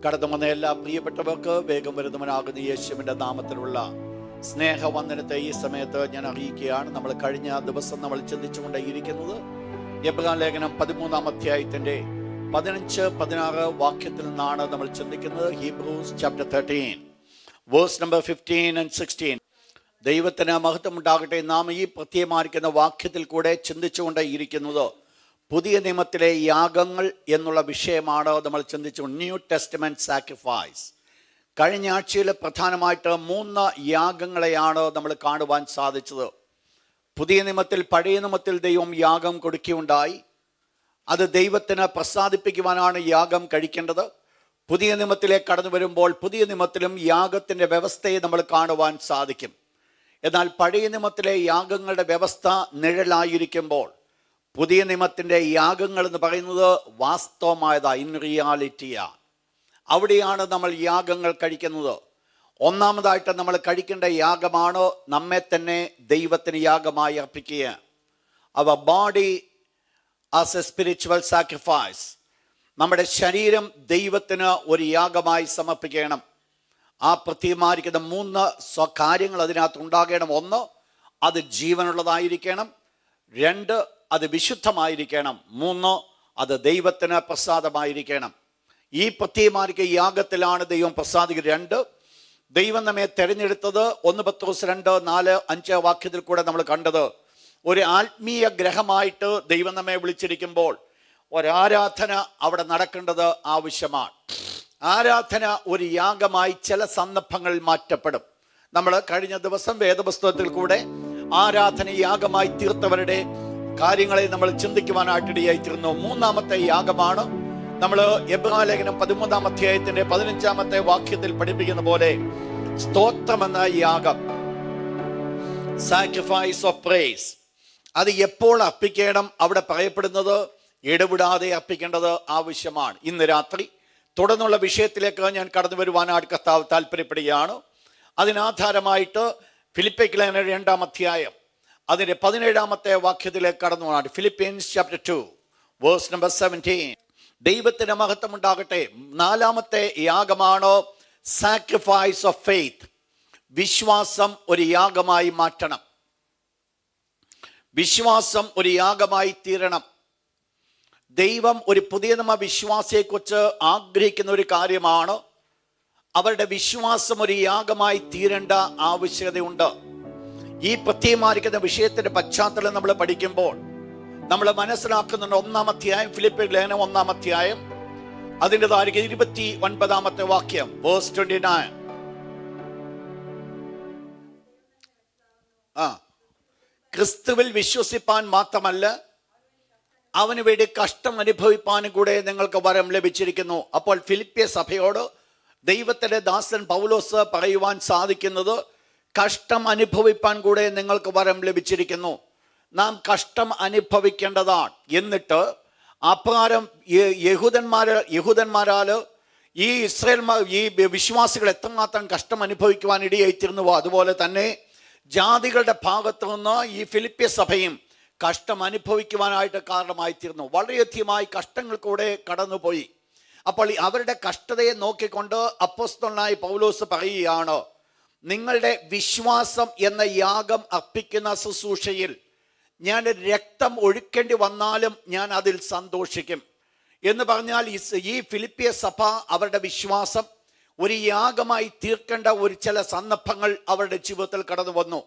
കടന്നു വന്ന എല്ലാ പ്രിയപ്പെട്ടവർക്ക് വേഗം വരുന്നവനാകുന്ന യേശുവിൻ്റെ നാമത്തിലുള്ള സ്നേഹവന്ദനത്തെ ഈ സമയത്ത് ഞാൻ അറിയിക്കുകയാണ്. നമ്മൾ കഴിഞ്ഞ ദിവസം നമ്മൾ ചിന്തിച്ചുകൊണ്ടേയിരിക്കുന്നത് എബ്രായ ലേഖനം 13-ാം അധ്യായത്തിൻ്റെ 15-16 വാക്യത്തിൽ നിന്നാണ് നമ്മൾ ചിന്തിക്കുന്നത്. Hebrews chapter 13 verse number 15 and 16. ദൈവത്തിന് മഹത്വം ഉണ്ടാകട്ടെ. നാം ഈ പ്രത്യേകമായിരിക്കുന്ന വാക്യത്തിൽ കൂടെ ചിന്തിച്ചുകൊണ്ടേയിരിക്കുന്നത് പുതിയ നിയമത്തിലെ യാഗങ്ങൾ എന്നുള്ള വിഷയമാണ് നമ്മൾ ചിന്തിച്ചു. New testament sacrifice. കഴിഞ്ഞ ആഴ്ചയിൽ പ്രധാനമായിട്ട് 3 യാഗങ്ങളെയാണ് നമ്മൾ കാണുവാൻ സാധിച്ചത്. പുതിയ നിയമത്തിൽ, പഴയ നിയമത്തിൽ ദൈവം യാഗം കൊടുക്കുകയുണ്ടായി. അത് ദൈവത്തിന് പ്രസാദിപ്പിക്കുവാനാണ് യാഗം കഴിക്കേണ്ടത്. പുതിയ നിയമത്തിലേക്ക് കടന്നു വരുമ്പോൾ പുതിയ നിയമത്തിലും യാഗത്തിൻ്റെ വ്യവസ്ഥയെ നമ്മൾ കാണുവാൻ സാധിക്കും. എന്നാൽ പഴയ നിയമത്തിലെ യാഗങ്ങളുടെ വ്യവസ്ഥ നിഴലായിരിക്കുമ്പോൾ പുതിയ നിയമത്തിൻ്റെ യാഗങ്ങൾ എന്ന് പറയുന്നത് വാസ്തവമായതാ, ഇൻ റിയാലിറ്റിയാ. അവിടെയാണ് നമ്മൾ യാഗങ്ങൾ കഴിക്കുന്നത്. ഒന്നാമതായിട്ട് നമ്മൾ കഴിക്കേണ്ട യാഗമാണ് നമ്മെ തന്നെ ദൈവത്തിന് യാഗമായി അർപ്പിക്കുക. Our body as a spiritual sacrifice. നമ്മുടെ ശരീരം ദൈവത്തിന് ഒരു യാഗമായി സമർപ്പിക്കണം. ആ പ്രത്യേകമായിരിക്കുന്ന 3 കാര്യങ്ങൾ അതിനകത്ത് ഉണ്ടാകണം. 1, അത് ജീവനുള്ളതായിരിക്കണം. 2, അത് വിശുദ്ധമായിരിക്കണം. 3, അത് ദൈവത്തിന് പ്രസാദമായിരിക്കണം. ഈ പ്രത്യേകമായിരിക്കുന്ന യാഗത്തിലാണ് ദൈവം പ്രസാദിക്കുന്നത്. 2, ദൈവം നമ്മെ തിരഞ്ഞെടുത്തത് 1 പത്രോസ് 2, 4, 5 വാക്യത്തിൽ കൂടെ നമ്മൾ കണ്ടത് ഒരു ആത്മീയ ഗ്രഹമായിട്ട് ദൈവം നമ്മെ വിളിച്ചിരിക്കുമ്പോൾ ഒരാരാധന അവിടെ നടക്കേണ്ടത് ആവശ്യമാണ്. ആരാധന ഒരു യാഗമായി ചില സന്ദർഭങ്ങളിൽ മാറ്റപ്പെടും. നമ്മൾ കഴിഞ്ഞ ദിവസം വേദപുസ്തകത്തിൽ കൂടെ ആരാധന യാഗമായി തീർത്തവരുടെ കാര്യങ്ങളെ നമ്മൾ ചിന്തിക്കുവാനായിട്ടിടയായിത്തീർന്നു. 3-ാമത്തെ യാഗമാണ് നമ്മൾ എബ്രായ ലേഖനം 13-ാം അധ്യായത്തിന്റെ 15-ാമത്തെ വാക്യത്തിൽ പഠിപ്പിക്കുന്ന പോലെ സ്തോത്രം എന്ന യാഗം, സാക്രിഫൈസ് ഓഫ് പ്രൈസ്. അത് എപ്പോൾ അർപ്പിക്കണം? അവിടെ പറയപ്പെടുന്നത് ഇടവിടാതെ അർപ്പിക്കേണ്ടത് ആവശ്യമാണ്. ഇന്ന് രാത്രി തുടർന്നുള്ള വിഷയത്തിലേക്ക് ഞാൻ കടന്നു വരുവാനായിട്ട് കർത്താവ് താല്പര്യപ്പെടുകയാണ്. അതിനാധാരമായിട്ട് ഫിലിപ്പിക്ക് ലേഖനം 2-ാം അധ്യായം അതിൻ്റെ 17-ാമത്തെ വാക്യത്തിലേക്ക് കടന്നു പോകാൻ. Philippians chapter 2 verse number 17. ദൈവത്തിന് മഹത്വം ഉണ്ടാകട്ടെ. 4-ാമത്തെ യാഗമാണ് സാക്രിഫൈസ് ഓഫ് ഫെയ്ത്ത്. വിശ്വാസം ഒരു യാഗമായി മാറ്റണം. വിശ്വാസം ഒരു യാഗമായി തീരണം. ദൈവം ഒരു പുതിയ നിയമ വിശ്വാസിയെക്കുറിച്ച് ആഗ്രഹിക്കുന്ന ഒരു കാര്യമാണ്. അവരുടെ വിശ്വാസം ഒരു യാഗമായി തീരേണ്ട ആവശ്യകതയുണ്ട്. ഈ പ്രത്യേകമായിരിക്കുന്ന വിഷയത്തിന്റെ പശ്ചാത്തലം നമ്മൾ പഠിക്കുമ്പോൾ നമ്മൾ മനസ്സിലാക്കുന്നുണ്ട്. 1-ാം അധ്യായം ഫിലിപ്പിയർ ലേഖനം 1-ാം അധ്യായം അതിൻ്റെതായിരിക്കും 29-ാമത്തെ വാക്യം വേഴ്സ് 29. ക്രിസ്തുവിൽ വിശ്വസിപ്പാൻ മാത്രമല്ല അവന് വേണ്ടി കഷ്ടം അനുഭവിപ്പാനും കൂടെ നിങ്ങൾക്ക് വരം ലഭിച്ചിരിക്കുന്നു. അപ്പോൾ ഫിലിപ്പിയ സഭയോട് ദൈവത്തിൻ്റെ ദാസൻ പൗലോസ് പറയുവാൻ സാധിക്കുന്നത് കഷ്ടം അനുഭവിപ്പാൻ കൂടെ നിങ്ങൾക്ക് വരം ലഭിച്ചിരിക്കുന്നു. നാം കഷ്ടം അനുഭവിക്കേണ്ടതാണ്. എന്നിട്ട് അപ്രകാരം യഹൂദന്മാരാൽ ഈ ഈ വിശ്വാസികൾ എത്രമാത്രം കഷ്ടം അനുഭവിക്കുവാൻ ഇടയായിത്തീർന്നുവോ അതുപോലെ തന്നെ ജാതികളുടെ ഭാഗത്തു നിന്ന് ഈ ഫിലിപ്പിയ സഭയും കഷ്ടം അനുഭവിക്കുവാനായിട്ട് കാരണമായിത്തീർന്നു. വളരെയധികമായി കഷ്ടങ്ങൾ കൂടെ കടന്നുപോയി. അപ്പോൾ അവരുടെ കഷ്ടതയെ നോക്കിക്കൊണ്ട് അപ്പോസ്തലനായ പൗലോസ് പറയുകയാണ്, നിങ്ങളുടെ വിശ്വാസം എന്ന യാഗം അർപ്പിക്കുന്ന ശുശ്രൂഷയിൽ ഞാൻ രക്തം ഒഴുക്കേണ്ടി വന്നാലും ഞാൻ അതിൽ സന്തോഷിക്കും എന്ന് പറഞ്ഞാൽ ഈ ഫിലിപ്പിയ സഭ അവരുടെ വിശ്വാസം ഒരു യാഗമായി തീർക്കേണ്ട ഒരു ചില സന്ദർഭങ്ങൾ അവരുടെ ജീവിതത്തിൽ കടന്നു വന്നു.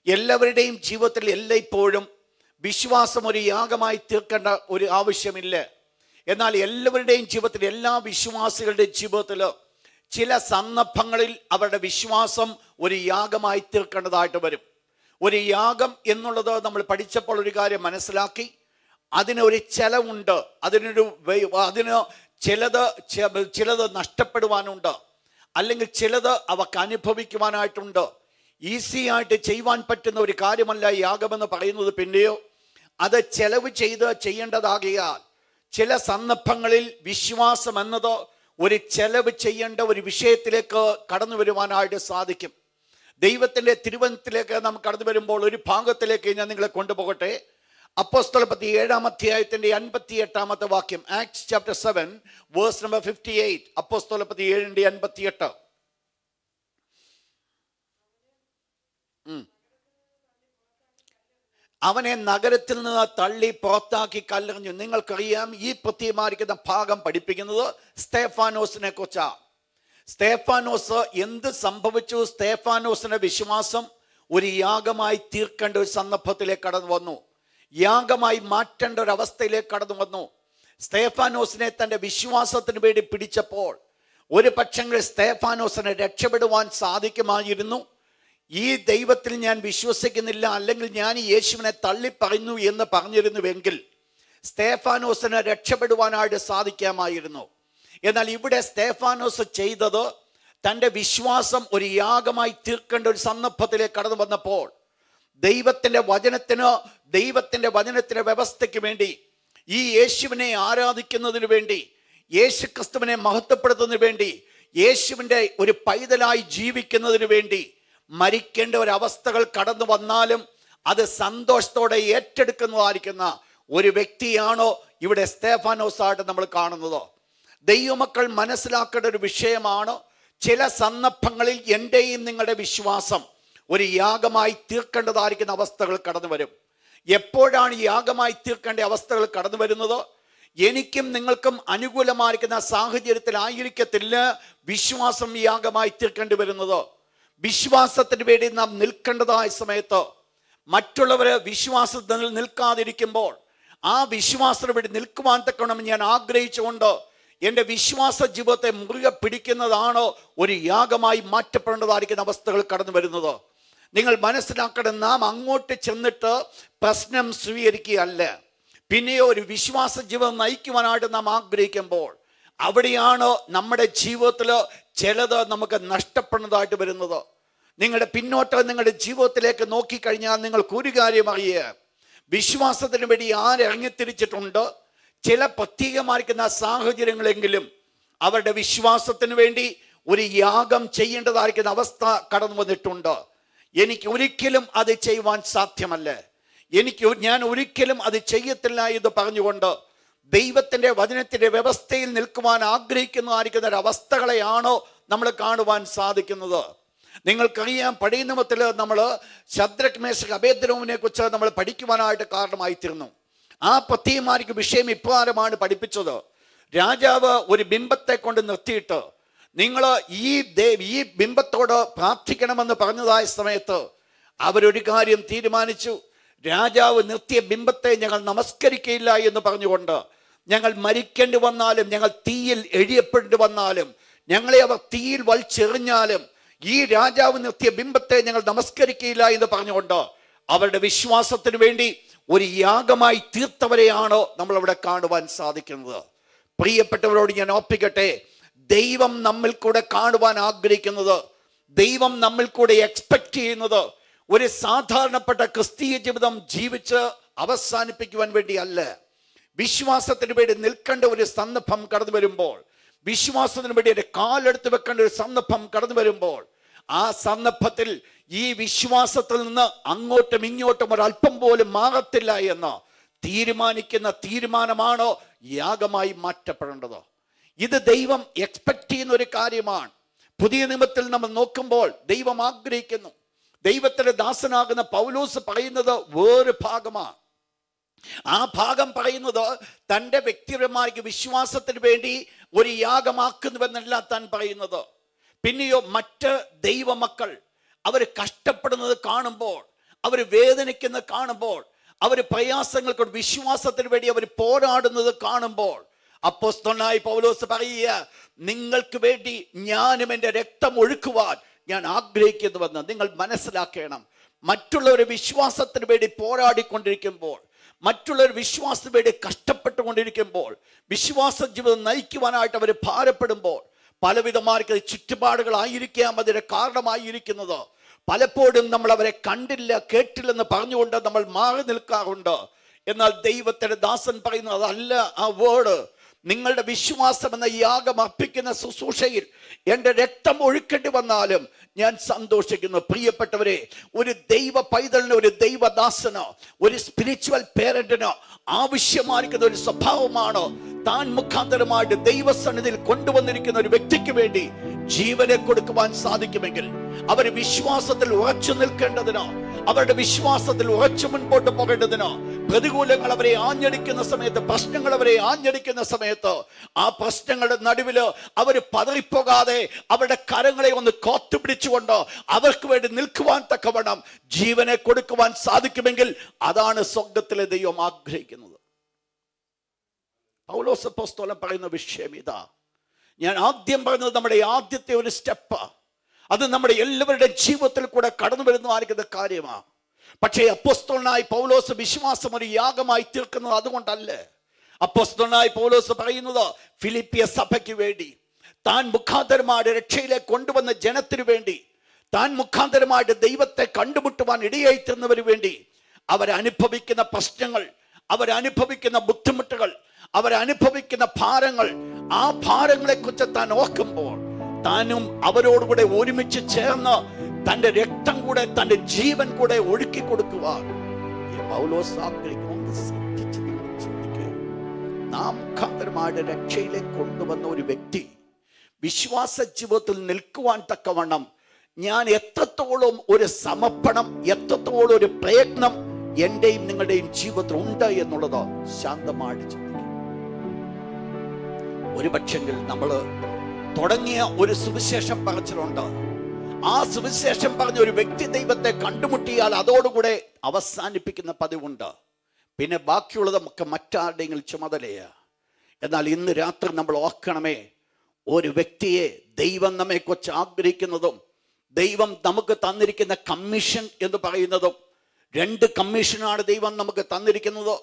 എല്ലാവരുടെയും ജീവിതത്തിൽ എല്ലായ്പ്പോഴും വിശ്വാസം ഒരു യാഗമായി തീർക്കേണ്ട ഒരു ആവശ്യമില്ല. എന്നാൽ എല്ലാവരുടെയും ജീവിതത്തിൽ, എല്ലാ വിശ്വാസികളുടെയും ജീവിതത്തിൽ ചില സന്ദർഭങ്ങളിൽ അവരുടെ വിശ്വാസം ഒരു യാഗമായി തീർക്കേണ്ടതായിട്ട് വരും. ഒരു യാഗം എന്നുള്ളത് നമ്മൾ പഠിച്ചപ്പോൾ ഒരു കാര്യം മനസ്സിലാക്കി. അതിനൊരു ചെലവുണ്ട്. അതിന് ചിലത് നഷ്ടപ്പെടുവാനുണ്ട്, അല്ലെങ്കിൽ ചിലത് അവർക്ക് അനുഭവിക്കുവാനായിട്ടുണ്ട്. ഈസി ആയിട്ട് ചെയ്യുവാൻ പറ്റുന്ന ഒരു കാര്യമല്ല യാഗമെന്ന് പറയുന്നത്. പിന്നെയോ അത് ചെലവ് ചെയ്യേണ്ടതാകിയാൽ ചില സന്ദർഭങ്ങളിൽ വിശ്വാസം എന്നത് ഒരു ചെലവ് ചെയ്യേണ്ട ഒരു വിഷയത്തിലേക്ക് കടന്നു വരുവാനായിട്ട് സാധിക്കും. ദൈവത്തിൻ്റെ തിരുവചനത്തിലേക്ക് നാം കടന്നു വരുമ്പോൾ ഒരു ഭാഗത്തിലേക്ക് ഞാൻ നിങ്ങളെ കൊണ്ടുപോകട്ടെ. അപ്പോസ്തലപ്രവൃത്തി 7-ാം അധ്യായത്തിന്റെ 58-ാമത്തെ വാക്യം. Acts chapter 7 verse number 58. അപ്പോസ്തലപ്രവൃത്തി 7:58. അവനെ നഗരത്തിൽ നിന്ന് തള്ളി പുറത്താക്കി കല്ലെറിഞ്ഞു. നിങ്ങൾക്കറിയാം, ഈ പ്രത്യയമായിരിക്കുന്ന ഭാഗം പഠിപ്പിക്കുന്നത് സ്തേഫാനോസിനെ കുറിച്ചാണ്. സ്തേഫാനോസ് എന്ത് സംഭവിച്ചു? സ്തേഫാനോസിന്റെ വിശ്വാസം ഒരു യാഗമായി തീർക്കേണ്ട ഒരു സന്ദർഭത്തിലേക്ക് കടന്നു വന്നു. യാഗമായി മാറ്റേണ്ട ഒരു അവസ്ഥയിലേക്ക് കടന്നു വന്നു. സ്തേഫാനോസിനെ തൻ്റെ വിശ്വാസത്തിന് വേണ്ടി പിടിച്ചപ്പോൾ ഒരു പക്ഷെങ്കിൽ സ്തേഫാനോസിനെ രക്ഷപ്പെടുവാൻ സാധിക്കുമായിരുന്നു. ഈ ദൈവത്തിൽ ഞാൻ വിശ്വസിക്കുന്നില്ല, അല്ലെങ്കിൽ ഞാൻ ഈ യേശുവിനെ തള്ളിപ്പറയുന്നു എന്ന് പറഞ്ഞിരുന്നുവെങ്കിൽ സ്തേഫാനോസിനെ രക്ഷപ്പെടുവാനായിട്ട് സാധിക്കാമായിരുന്നു. എന്നാൽ ഇവിടെ സ്തേഫാനോസ് ചെയ്തത്, തൻ്റെ വിശ്വാസം ഒരു യാഗമായി തീർക്കേണ്ട ഒരു സന്ദർഭത്തിലേക്ക് കടന്നു വന്നപ്പോൾ ദൈവത്തിൻ്റെ വചനത്തിൻ്റെ വ്യവസ്ഥയ്ക്ക് വേണ്ടി, ഈ യേശുവിനെ ആരാധിക്കുന്നതിന് വേണ്ടി, യേശു ക്രിസ്തുവിനെ മഹത്വപ്പെടുത്തുന്നതിന് വേണ്ടി, യേശുവിൻ്റെ ഒരു പൈതലായി ജീവിക്കുന്നതിന് വേണ്ടി മരിക്കേണ്ട ഒരവസ്ഥകൾ കടന്നു വന്നാലും അത് സന്തോഷത്തോടെ ഏറ്റെടുക്കുന്നതായിരിക്കുന്ന ഒരു വ്യക്തിയാണോ ഇവിടെ സ്തേഫാനോസായിട്ട് നമ്മൾ കാണുന്നത്? ദൈവമക്കൾ മനസ്സിലാക്കേണ്ട ഒരു വിഷയമാണ്, ചില സന്ദർഭങ്ങളിൽ എൻ്റെയും നിങ്ങളുടെ വിശ്വാസം ഒരു യാഗമായി തീർക്കേണ്ടതായിരിക്കുന്ന അവസ്ഥകൾ കടന്നു വരും. എപ്പോഴാണ് യാഗമായി തീർക്കേണ്ട അവസ്ഥകൾ കടന്നു വരുന്നത്? എനിക്കും നിങ്ങൾക്കും അനുകൂലമായിരിക്കുന്ന സാഹചര്യത്തിലായിരിക്കത്തില്ല വിശ്വാസം യാഗമായി തീർക്കേണ്ടി വരുന്നത്. വിശ്വാസത്തിന് വേണ്ടി നാം നിൽക്കേണ്ടതായ സമയത്ത് മറ്റുള്ളവരെ വിശ്വാസത്തിൽ നിൽക്കാതിരിക്കുമ്പോൾ ആ വിശ്വാസത്തിന് വേണ്ടി നിൽക്കുവാൻ തക്കണം ഞാൻ ആഗ്രഹിച്ചുകൊണ്ട് എൻ്റെ വിശ്വാസ ജീവിതത്തെ മുറുകെ പിടിക്കുന്നതാണോ ഒരു യാഗമായി മാറ്റപ്പെടേണ്ടതായിരിക്കുന്ന അവസ്ഥകൾ കടന്നു വരുന്നത്? നിങ്ങൾ മനസ്സിലാക്കണം, നാം അങ്ങോട്ട് ചെന്നിട്ട് പ്രശ്നം സ്വീകരിക്കുകയല്ല, പിന്നെയോ ഒരു വിശ്വാസ ജീവിതം നയിക്കുവാനായിട്ട് നാം ആഗ്രഹിക്കുമ്പോൾ അവിടെയാണ് നമ്മുടെ ജീവിതത്തിൽ ചിലത് നമുക്ക് നഷ്ടപ്പെടുന്നതായിട്ട് വരുന്നത്. നിങ്ങളുടെ ജീവിതത്തിലേക്ക് നോക്കിക്കഴിഞ്ഞാൽ നിങ്ങൾക്ക് ഒരു കാര്യം അറിയുക, വിശ്വാസത്തിന് വേണ്ടി ആരിറങ്ങിത്തിരിച്ചിട്ടുണ്ട്. ചില പ്രത്യേകമായിരിക്കുന്ന സാഹചര്യങ്ങളെങ്കിലും അവരുടെ വിശ്വാസത്തിന് വേണ്ടി ഒരു യാഗം ചെയ്യേണ്ടതായിരിക്കുന്ന അവസ്ഥ കടന്നു വന്നിട്ടുണ്ട്. എനിക്ക് ഒരിക്കലും അത് ചെയ്യുവാൻ സാധ്യമല്ല, ഞാൻ ഒരിക്കലും അത് ചെയ്യത്തില്ല എന്ന് പറഞ്ഞുകൊണ്ട് ദൈവത്തിൻ്റെ വചനത്തിൻ്റെ വ്യവസ്ഥയിൽ നിൽക്കുവാൻ ആഗ്രഹിക്കുന്നതായിരിക്കുന്ന ഒരവസ്ഥകളെയാണോ നമ്മൾ കാണുവാൻ സാധിക്കുന്നത്? നിങ്ങൾക്കറിയാം, പഴയ നിയമത്തിൽ നമ്മൾ ശദ്രക് മേശക് അബേദ്നെഗോവിനെ കുറിച്ച് നമ്മൾ പഠിക്കുവാനായിട്ട് കാരണമായിത്തീർന്നു. ആ പ്രത്യേകമായിരിക്കും വിഷയം ഇപ്രകാരമാണ് പഠിപ്പിച്ചത്. രാജാവ് ഒരു ബിംബത്തെ കൊണ്ട് നിർത്തിയിട്ട് നിങ്ങൾ ഈ ബിംബത്തോട് പ്രാർത്ഥിക്കണമെന്ന് പറഞ്ഞതായ സമയത്ത് അവരൊരു കാര്യം തീരുമാനിച്ചു. രാജാവ് നിർത്തിയ ബിംബത്തെ ഞങ്ങൾ നമസ്കരിക്കയില്ല എന്ന് പറഞ്ഞുകൊണ്ട്, ഞങ്ങൾ മരിക്കേണ്ടി വന്നാലും, ഞങ്ങൾ തീയിൽ എഴിയപ്പെടേണ്ടി വന്നാലും, ഞങ്ങളെ അവർ തീയിൽ വലിച്ചെറിഞ്ഞാലും ഈ രാജാവ് നിർത്തിയ ബിംബത്തെ ഞങ്ങൾ നമസ്കരിക്കയില്ല എന്ന് പറഞ്ഞുകൊണ്ട് അവരുടെ വിശ്വാസത്തിന് വേണ്ടി ഒരു യാഗമായി തീർത്തവരെയാണോ നമ്മളവിടെ കാണുവാൻ സാധിക്കുന്നത്? പ്രിയപ്പെട്ടവരോട് ഞാൻ ഓർപ്പിക്കട്ടെ, ദൈവം നമ്മിൽ കൂടെ കാണുവാൻ ആഗ്രഹിക്കുന്നത്, ദൈവം നമ്മിൽ കൂടെ എക്സ്പെക്ട് ചെയ്യുന്നത് ഒരു സാധാരണപ്പെട്ട ക്രിസ്തീയ ജീവിതം ജീവിച്ച് അവസാനിപ്പിക്കുവാൻ വേണ്ടിയല്ല. വിശ്വാസത്തിന് വേണ്ടി നിൽക്കേണ്ട ഒരു സന്ദർഭം കടന്നു വരുമ്പോൾ, വിശ്വാസത്തിന് വേണ്ടി ഒരു കാലെടുത്ത് വെക്കേണ്ട ഒരു സന്ദർഭം കടന്നു വരുമ്പോൾ, ആ സന്ദർഭത്തിൽ ഈ വിശ്വാസത്തിൽ നിന്ന് അങ്ങോട്ടും ഇങ്ങോട്ടും ഒരല്പം പോലും മാറത്തില്ല എന്ന് തീരുമാനിക്കുന്ന തീരുമാനമാണോ യാഗമായി മാറ്റപ്പെടേണ്ടത്? ഇത് ദൈവം എക്സ്പെക്ട് ചെയ്യുന്ന ഒരു കാര്യമാണ്. പുതിയ നിയമത്തിൽ നമ്മൾ നോക്കുമ്പോൾ ദൈവം ആഗ്രഹിക്കുന്നു, ദൈവത്തിന്റെ ദാസനാകുന്ന പൗലോസ് പറയുന്നത് വേറെ ഭാഗമാണ്. ആ ഭാഗം പറയുന്നത് തൻ്റെ വ്യക്തിപരമായ വിശ്വാസത്തിന് വേണ്ടി ഒരു യാഗമാക്കുന്നുവെന്നല്ല താൻ പറയുന്നത്. പിന്നെയോ മറ്റ് ദൈവമക്കൾ അവർ കഷ്ടപ്പെടുന്നത് കാണുമ്പോൾ, അവർ വേദനിക്കുന്നത് കാണുമ്പോൾ, അവർ പ്രയാസങ്ങൾ കൊണ്ട് വിശ്വാസത്തിന് വേണ്ടി അവർ പോരാടുന്നത് കാണുമ്പോൾ അപ്പോസ്തലനായ പൗലോസ് പറയുക, നിങ്ങൾക്ക് വേണ്ടി ഞാനും എൻ്റെ രക്തം ഒഴുക്കുവാൻ ഞാൻ ആഗ്രഹിക്കുന്നുവെന്ന് നിങ്ങൾ മനസ്സിലാക്കണം. മറ്റുള്ളവരുടെ വിശ്വാസത്തിന് വേണ്ടി പോരാടിക്കൊണ്ടിരിക്കുമ്പോൾ, മറ്റുള്ളവർ വിശ്വാസത്തിന് വേണ്ടി കഷ്ടപ്പെട്ടുകൊണ്ടിരിക്കുമ്പോൾ, വിശ്വാസ ജീവിതം നയിക്കുവാനായിട്ട് അവർ ഭാരപ്പെടുമ്പോൾ, പലവിധമാർക്ക് ചുറ്റുപാടുകളായിരിക്കാം അതിന് കാരണമായിരിക്കുന്നത്. പലപ്പോഴും നമ്മൾ അവരെ കണ്ടില്ല കേട്ടില്ലെന്ന് പറഞ്ഞുകൊണ്ട് നമ്മൾ മാറി നിൽക്കാറുണ്ട്. എന്നാൽ ദൈവത്തിന്റെ ദാസൻ പറയുന്നത് അതല്ല ആ വേർഡ്. നിങ്ങളുടെ വിശ്വാസം എന്ന യാഗം അർപ്പിക്കുന്ന ശുശ്രൂഷയിൽ എൻ്റെ രക്തം ഒഴുക്കേണ്ടി വന്നാലും ഞാൻ സന്തോഷിക്കുന്നു. പ്രിയപ്പെട്ടവരെ, ഒരു ദൈവ പൈതലിന്, ഒരു ദൈവദാസനോ, ഒരു സ്പിരിച്വൽ പേരന്റിനോ ആവശ്യമായിരിക്കുന്ന ഒരു സ്വഭാവമാണ് താൻ മുഖാന്തരമായിട്ട് ദൈവസന്നിധിയിൽ കൊണ്ടുവന്നിരിക്കുന്ന ഒരു വ്യക്തിക്ക് വേണ്ടി ജീവനെ കൊടുക്കുവാൻ സാധിക്കുമെങ്കിൽ അവർ വിശ്വാസത്തിൽ ഉറച്ചു നിൽക്കേണ്ടതിനോ, അവരുടെ വിശ്വാസത്തിൽ ഉറച്ചു മുൻപോട്ട് പോകേണ്ടതിനോ, പ്രതികൂലങ്ങൾ അവരെ ആഞ്ഞടിക്കുന്ന സമയത്ത്, പ്രശ്നങ്ങൾ അവരെ ആഞ്ഞടിക്കുന്ന സമയത്ത്, ആ പ്രശ്നങ്ങളുടെ നടുവില് അവർ പതറിപ്പോകാതെ അവരുടെ കരങ്ങളെ ഒന്ന് കോത്തുപിടിച്ചുകൊണ്ട് അവർക്ക് വേണ്ടി നിൽക്കുവാൻ തക്കവണ്ണം ജീവനെ കൊടുക്കുവാൻ സാധിക്കുമെങ്കിൽ അതാണ് സ്വർഗത്തിലെ ദൈവം ആഗ്രഹിക്കുന്നത്. പൗലോസ് അപ്പോസ്തലൻ പറയുന്ന വിഷയം ഇതാ. ഞാൻ ആദ്യം പറഞ്ഞത് നമ്മുടെ ആദ്യത്തെ ഒരു സ്റ്റെപ്പ്, അത് നമ്മുടെ എല്ലാവരുടെയും ജീവിതത്തിൽ കൂടെ കടന്നു വരുന്നതായിരിക്കുന്ന കാര്യമാണ്. പക്ഷേ അപ്പോസ്തലനായി പൗലോസ് വിശ്വാസം ഒരു യാഗമായി തീർക്കുന്നത് അതുകൊണ്ടല്ല. അപ്പോസ്തലനായി പൗലോസ് പറയുന്നത് ഫിലിപ്പിയ സഭയ്ക്ക് വേണ്ടി, താൻ മുഖാന്തരമായിട്ട് രക്ഷയിലേക്ക് കൊണ്ടുവന്ന ജനത്തിനു വേണ്ടി, താൻ മുഖാന്തരമായിട്ട് ദൈവത്തെ കണ്ടുമുട്ടുവാൻ ഇടയായി തീർന്നവന് വേണ്ടി അവരനുഭവിക്കുന്ന പ്രശ്നങ്ങൾ, അവരനുഭവിക്കുന്ന ബുദ്ധിമുട്ടുകൾ, അവരനുഭവിക്കുന്ന ഭാരങ്ങൾ, ആ ഭാരങ്ങളെ കുറിച്ച് താൻ ഓർക്കുമ്പോൾ താനും അവരോടുകൂടെ ഒരുമിച്ച് ചേർന്ന് തന്റെ രക്തം കൂടെ, തന്റെ ജീവൻ കൂടെ ഒഴുക്കി കൊടുക്കുവാൻ പൗലോസ് ആഗ്രഹിക്കുന്നു. നാം മുഖാന്തരമായിട്ട് രക്ഷയിലേക്ക് കൊണ്ടുവന്ന ഒരു വ്യക്തി വിശ്വാസ ജീവിതത്തിൽ നിൽക്കുവാൻ തക്കവണ്ണം ഞാൻ എത്രത്തോളം ഒരു സമർപ്പണം, എത്രത്തോളം ഒരു പ്രയത്നം എന്റെയും നിങ്ങളുടെയും ജീവിതത്തിൽ ഉണ്ട് എന്നുള്ളത് ശാന്തമായിട്ട് ചിന്തിക്കും. ഒരുപക്ഷെങ്കിൽ നമ്മൾ തുടങ്ങിയ ഒരു സുവിശേഷം പറച്ചിലുണ്ട്. ആ സുവിശേഷം പറഞ്ഞ ഒരു വ്യക്തി ദൈവത്തെ കണ്ടുമുട്ടിയാൽ അതോടുകൂടെ അവസാനിപ്പിക്കുന്ന പതിവുണ്ട്. പിന്നെ ബാക്കിയുള്ളത് നമുക്ക് മറ്റാരുടെയെങ്കിലും ചുമതലയാ. എന്നാൽ ഇന്ന് രാത്രി നമ്മൾ ഓർക്കണമേ, ഒരു വ്യക്തിയെ ദൈവം നമ്മെക്കുറിച്ച് ആഗ്രഹിക്കുന്നതും ദൈവം നമുക്ക് തന്നിരിക്കുന്ന കമ്മീഷൻ എന്ന് പറയുന്നതും, രണ്ട് കമ്മീഷനാണ് ദൈവം നമുക്ക് തന്നിരിക്കുന്നത്.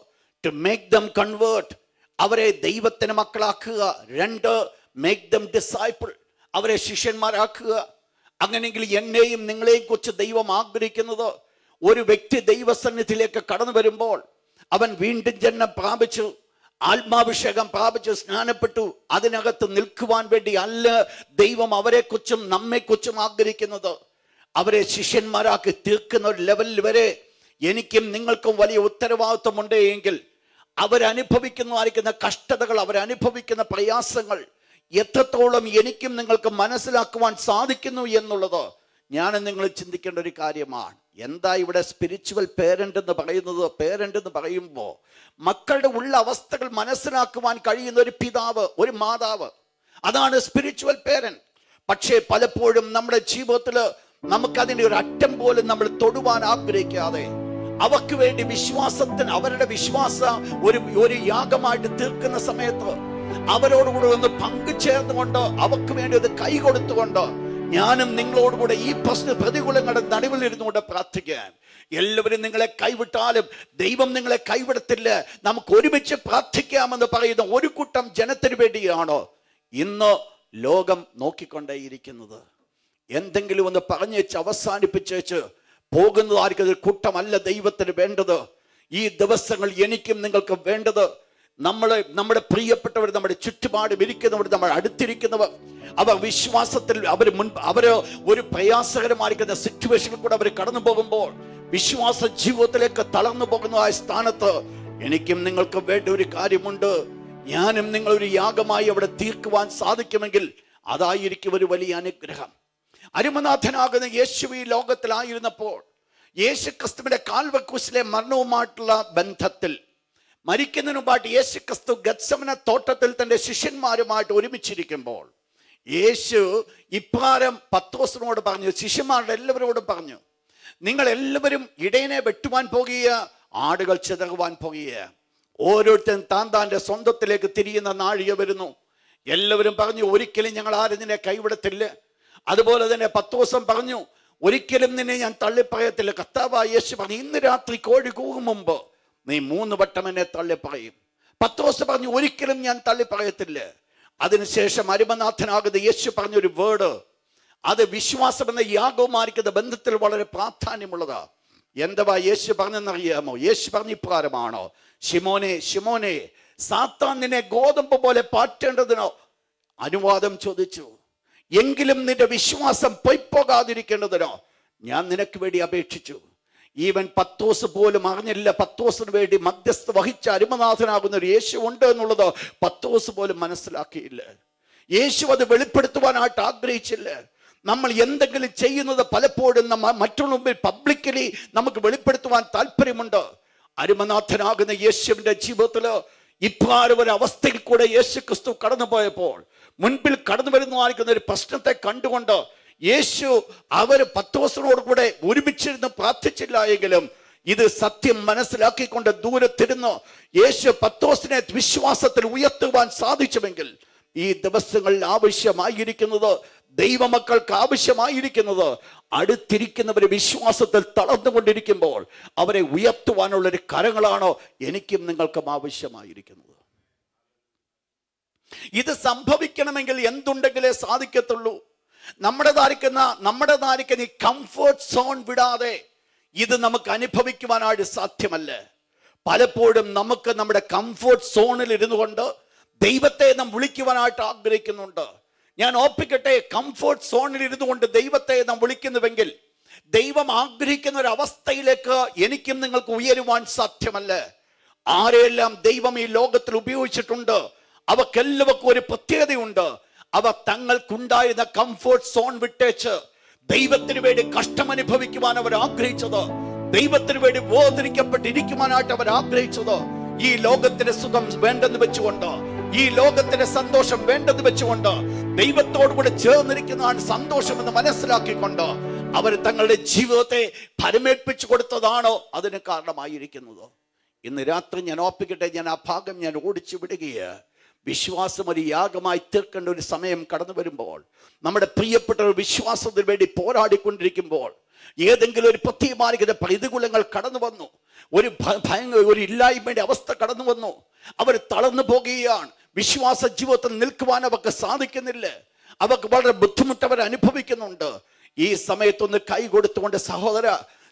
ടു മേക്ക് ദം കൺവേർട്ട്, അവരെ ദൈവത്തിന് മക്കളാക്കുക. രണ്ട്, മേക്ക് ദം ഡിസൈപ്പിൾ, അവരെ ശിഷ്യന്മാരാക്കുക. അങ്ങനെയെങ്കിൽ എന്നെയും നിങ്ങളെയും കുറിച്ച് ദൈവം ആഗ്രഹിക്കുന്നത്, ഒരു വ്യക്തി ദൈവസന്നിധിയിലേക്ക് കടന്നു വരുമ്പോൾ അവൻ വീണ്ടും ജന്മം പ്രാപിച്ചു, ആത്മാഭിഷേകം പ്രാപിച്ചു, സ്നാനപ്പെട്ടു, അതിനകത്ത് നിൽക്കുവാൻ വേണ്ടി അല്ല ദൈവം അവരെക്കുറിച്ചും നമ്മെക്കുറിച്ചും ആഗ്രഹിക്കുന്നത്. അവരെ ശിഷ്യന്മാരാക്കി തീർക്കുന്ന ഒരു ലെവലിൽ വരെ എനിക്കും നിങ്ങൾക്കും വലിയ ഉത്തരവാദിത്വമുണ്ട് എങ്കിൽ അവരനുഭവിക്കുന്നതായിരിക്കുന്ന കഷ്ടതകൾ, അവരനുഭവിക്കുന്ന പ്രയാസങ്ങൾ എത്രത്തോളം എനിക്കും നിങ്ങൾക്ക് മനസ്സിലാക്കുവാൻ സാധിക്കുന്നു എന്നുള്ളത് ഞാൻ നിങ്ങൾ ചിന്തിക്കേണ്ട ഒരു കാര്യമാണ്. എന്താ ഇവിടെ സ്പിരിച്വൽ പേരന്റ് എന്ന് പറയുന്നത്? പേരന്റ് എന്ന് പറയുമ്പോൾ മക്കളുടെ ഉള്ള അവസ്ഥകൾ മനസ്സിലാക്കുവാൻ കഴിയുന്ന ഒരു പിതാവ്, ഒരു മാതാവ്, അതാണ് സ്പിരിച്വൽ പേരന്റ്. പക്ഷേ പലപ്പോഴും നമ്മുടെ ജീവിതത്തിൽ നമുക്കതിൻ്റെ ഒരു അറ്റം പോലും നമ്മൾ തൊടുവാൻ ആഗ്രഹിക്കാതെ അവർക്ക് വേണ്ടി വിശ്വാസത്തിന്, അവരുടെ വിശ്വാസ ഒരു യാഗമായിട്ട് തീർക്കുന്ന സമയത്ത് അവരോടുകൂടെ ഒന്ന് പങ്കുചേർന്നുകൊണ്ട് അവർക്ക് വേണ്ടി അത് കൈ കൊടുത്തുകൊണ്ട് ഞാനും നിങ്ങളോടുകൂടെ ഈ പ്രതികൂലങ്ങളുടെ നടുവിൽ ഇരുന്നുകൊണ്ട് പ്രാർത്ഥിക്കാൻ. എല്ലാവരും നിങ്ങളെ കൈവിട്ടാലും ദൈവം നിങ്ങളെ കൈവിടത്തില്ല, നമുക്ക് ഒരുമിച്ച് പ്രാർത്ഥിക്കാമെന്ന് പറയുന്ന ഒരു കൂട്ടം ജനത്തിന് വേണ്ടിയാണോ ഇന്ന് ലോകം നോക്കിക്കൊണ്ടേയിരിക്കുന്നത്? എന്തെങ്കിലും ഒന്ന് പറഞ്ഞേച്ച് അവസാനിപ്പിച്ചേച്ച് പോകുന്നതായിരിക്കും ഒരു കൂട്ടമല്ല ദൈവത്തിന് വേണ്ടത്. ഈ ദിവസങ്ങൾ എനിക്കും നിങ്ങൾക്ക് വേണ്ടത് നമ്മുടെ പ്രിയപ്പെട്ടവർ, നമ്മുടെ ചുറ്റുപാടും ഇരിക്കുന്നവർ, നമ്മുടെ അടുത്തിരിക്കുന്നവർ, അവർ വിശ്വാസത്തിൽ അവര് ഒരു പ്രയാസകരമായിരിക്കുന്ന സിറ്റുവേഷനിൽ കൂടെ അവർ കടന്നു പോകുമ്പോൾ വിശ്വാസ ജീവിതത്തിലേക്ക് തളർന്നു പോകുന്നതായ സ്ഥാനത്ത് എനിക്കും നിങ്ങൾക്ക് വേണ്ട ഒരു കാര്യമുണ്ട്. ഞാനും നിങ്ങളൊരു യാഗമായി അവിടെ തീർക്കുവാൻ സാധിക്കുമെങ്കിൽ അതായിരിക്കും ഒരു വലിയ അനുഗ്രഹം. അരുമനാഥനാകുന്ന യേശു ഈ ലോകത്തിലായിരുന്നപ്പോൾ യേശു ക്രിസ്തുവിന്റെ കാൽവക്രൂശിലെ മരണവുമായിട്ടുള്ള ബന്ധത്തിൽ മരിക്കുന്നതിന് മുമ്പായിട്ട് യേശു ക്രിസ്തു ഗത്സമന തോട്ടത്തിൽ തന്റെ ശിഷ്യന്മാരുമായിട്ട് ഒരുമിച്ചിരിക്കുമ്പോൾ യേശു ഇപ്രകാരം പത്രോസിനോട് പറഞ്ഞു, ശിഷ്യന്മാരുടെ എല്ലാവരോടും പറഞ്ഞു, നിങ്ങൾ എല്ലാവരും ഇടയനെ വെട്ടുവാൻ പോകുക, ആടുകൾ ചിതറുവാൻ പോകുക. ഓരോരുത്തരും താൻ്റെ സ്വന്തത്തിലേക്ക് തിരിയുന്ന നാഴിക വരുന്നു. എല്ലാവരും പറഞ്ഞു, ഒരിക്കലും ഞങ്ങൾ ആരും നിന്നെ കൈവിടത്തില്ല. അതുപോലെ തന്നെ പത്രോസ് പറഞ്ഞു, ഒരിക്കലും നിന്നെ ഞാൻ തള്ളിപ്പറയത്തില്ല. കർത്താവായ യേശു പറഞ്ഞു, ഇന്ന് രാത്രി കോഴി കൂകും മുമ്പ് നീ 3 വട്ടം എന്നെ തള്ളിപ്പറയും. പത്രോസ് പറഞ്ഞു, ഒരിക്കലും ഞാൻ തള്ളിപ്പറയത്തില്ല. അതിനുശേഷം അരുമനാഥനാകുന്ന യേശു പറഞ്ഞൊരു വേർഡ്, അത് വിശ്വാസം എന്ന യാഗവുമായിരിക്കുന്ന ബന്ധത്തിൽ വളരെ പ്രാധാന്യമുള്ളതാ. എന്തുവാ യേശു പറഞ്ഞെന്നറിയാമോ? യേശു പറഞ്ഞ ഇപ്രകാരമാണോ, ശിമോനെ ശിമോനെ, സാത്താൻ നിന്നെ ഗോതമ്പ് പോലെ പാറ്റേണ്ടതിനോ അനുവാദം ചോദിച്ചു. എങ്കിലും നിന്റെ വിശ്വാസം പൊയ്പോകാതിരിക്കേണ്ടതിനോ ഞാൻ നിനക്ക് വേണ്ടി അപേക്ഷിച്ചു. ഈവൻ പത്രോസ് പോലും അറിഞ്ഞില്ല പത്രോസിന് വേണ്ടി മധ്യസ്ഥ വഹിച്ച അരുമനാഥനാകുന്ന ഒരു യേശു ഉണ്ട് എന്നുള്ളത് പത്രോസ് പോലും മനസ്സിലാക്കിയില്ല. യേശു അത് വെളിപ്പെടുത്തുവാനായിട്ട് ആഗ്രഹിച്ചില്ല. നമ്മൾ എന്തെങ്കിലും ചെയ്യുന്നത് പലപ്പോഴും മറ്റുള്ള മുമ്പിൽ പബ്ലിക്കലി നമുക്ക് വെളിപ്പെടുത്തുവാൻ താല്പര്യമുണ്ട്. അരുമനാഥനാകുന്ന യേശുവിന്റെ ജീവിതത്തില് ഇപ്രകാരം ഒരു അവസ്ഥയിൽ കൂടെ യേശു ക്രിസ്തു കടന്നുപോയപ്പോൾ മുൻപിൽ കടന്നു വരുന്നതായിരിക്കുന്ന ഒരു പ്രശ്നത്തെ കണ്ടുകൊണ്ട് യേശു പത്രോസിനോട് കൂടെ ഒരുമിച്ചിരുന്ന് പ്രാർത്ഥിച്ചില്ല എങ്കിലും ഇത് സത്യം മനസ്സിലാക്കിക്കൊണ്ട് ദൂരത്തിരുന്ന് യേശു പത്രോസിനെ വിശ്വാസത്തിൽ ഉയർത്തുവാൻ സാധിച്ചുവെങ്കിൽ ഈ ദിവസങ്ങളിൽ ആവശ്യമായിരിക്കുന്നത്, ദൈവമക്കൾക്ക് ആവശ്യമായിരിക്കുന്നത്, അടുത്തിരിക്കുന്നവരെ വിശ്വാസത്തിൽ തളർന്നുകൊണ്ടിരിക്കുമ്പോൾ അവരെ ഉയർത്തുവാനുള്ളൊരു കരങ്ങളാണോ എനിക്കും നിങ്ങൾക്കും ആവശ്യമായിരിക്കുന്നത്. ഇത് സംഭവിക്കണമെങ്കിൽ എന്തുണ്ടെങ്കിലേ സാധിക്കത്തുള്ളൂ. നമ്മുടേതായിരിക്കുന്ന ഈ കംഫർട്ട് സോൺ വിടാതെ ഇത് നമുക്ക് അനുഭവിക്കുവാനായിട്ട് സാധ്യമല്ല. പലപ്പോഴും നമുക്ക് നമ്മുടെ കംഫർട്ട് സോണിൽ ഇരുന്നു കൊണ്ട് ദൈവത്തെ നാം വിളിക്കുവാനായിട്ട് ആഗ്രഹിക്കുന്നുണ്ട്. ഞാൻ ഓർപ്പിക്കട്ടെ, കംഫർട്ട് സോണിൽ ഇരുന്നു കൊണ്ട് ദൈവത്തെ നാം വിളിക്കുന്നുവെങ്കിൽ ദൈവം ആഗ്രഹിക്കുന്ന ഒരു അവസ്ഥയിലേക്ക് എനിക്കും നിങ്ങൾക്ക് ഉയരുവാൻ സാധ്യമല്ല. ആരെയെല്ലാം ദൈവം ഈ ലോകത്തിൽ ഉപയോഗിച്ചിട്ടുണ്ട് അവക്കെല്ലാവർക്കും ഒരു പ്രത്യേകതയുണ്ട്. അവ തങ്ങൾക്കുണ്ടായിരുന്ന കംഫർട്ട് സോൺ വിട്ടേച്ച് ദൈവത്തിന് വേണ്ടി കഷ്ടം അനുഭവിക്കുവാൻ അവർ ആഗ്രഹിച്ചത്, ദൈവത്തിന് വേണ്ടി വേദനിക്കപ്പെട്ടിരിക്കുവാനായിട്ട് അവർ ആഗ്രഹിച്ചത്, ഈ ലോകത്തിന്റെ സുഖം വേണ്ടെന്ന് വെച്ചുകൊണ്ട്, ഈ ലോകത്തിന്റെ സന്തോഷം വേണ്ടെന്ന് വെച്ചുകൊണ്ട് ദൈവത്തോടു കൂടെ ചേർന്നിരിക്കുന്നതാണ് സന്തോഷം എന്ന് മനസ്സിലാക്കിക്കൊണ്ട് അവർ തങ്ങളുടെ ജീവിതത്തെ പരമേൽപ്പിച്ചു കൊടുത്തതാണോ അതിന് കാരണമായിരിക്കുന്നത്? ഇന്ന് രാത്രി ഞാൻ ഓർപ്പിക്കട്ടെ, ഞാൻ ആ ഭാഗം ഞാൻ ഓടിച്ചു വിടുകയാണ്. വിശ്വാസം ഒരു യാഗമായി തീർക്കേണ്ട ഒരു സമയം കടന്നു വരുമ്പോൾ, നമ്മുടെ പ്രിയപ്പെട്ടവർ വിശ്വാസത്തിന് വേണ്ടി പോരാടിക്കൊണ്ടിരിക്കുമ്പോൾ ഏതെങ്കിലും ഒരു പ്രത്യേകമായ പ്രതികൂലങ്ങൾ കടന്നു വന്നു, ഒരു ഇല്ലായ്മയുടെ അവസ്ഥ കടന്നു വന്നു, അവർ തളർന്നു പോകുകയാണ്. വിശ്വാസ ജീവിതത്തിൽ നിൽക്കുവാൻ അവർക്ക് സാധിക്കുന്നില്ല. അവർക്ക് വളരെ ബുദ്ധിമുട്ട് അവർ അനുഭവിക്കുന്നുണ്ട്. ഈ സമയത്തൊന്ന് കൈ കൊടുത്തുകൊണ്ട്,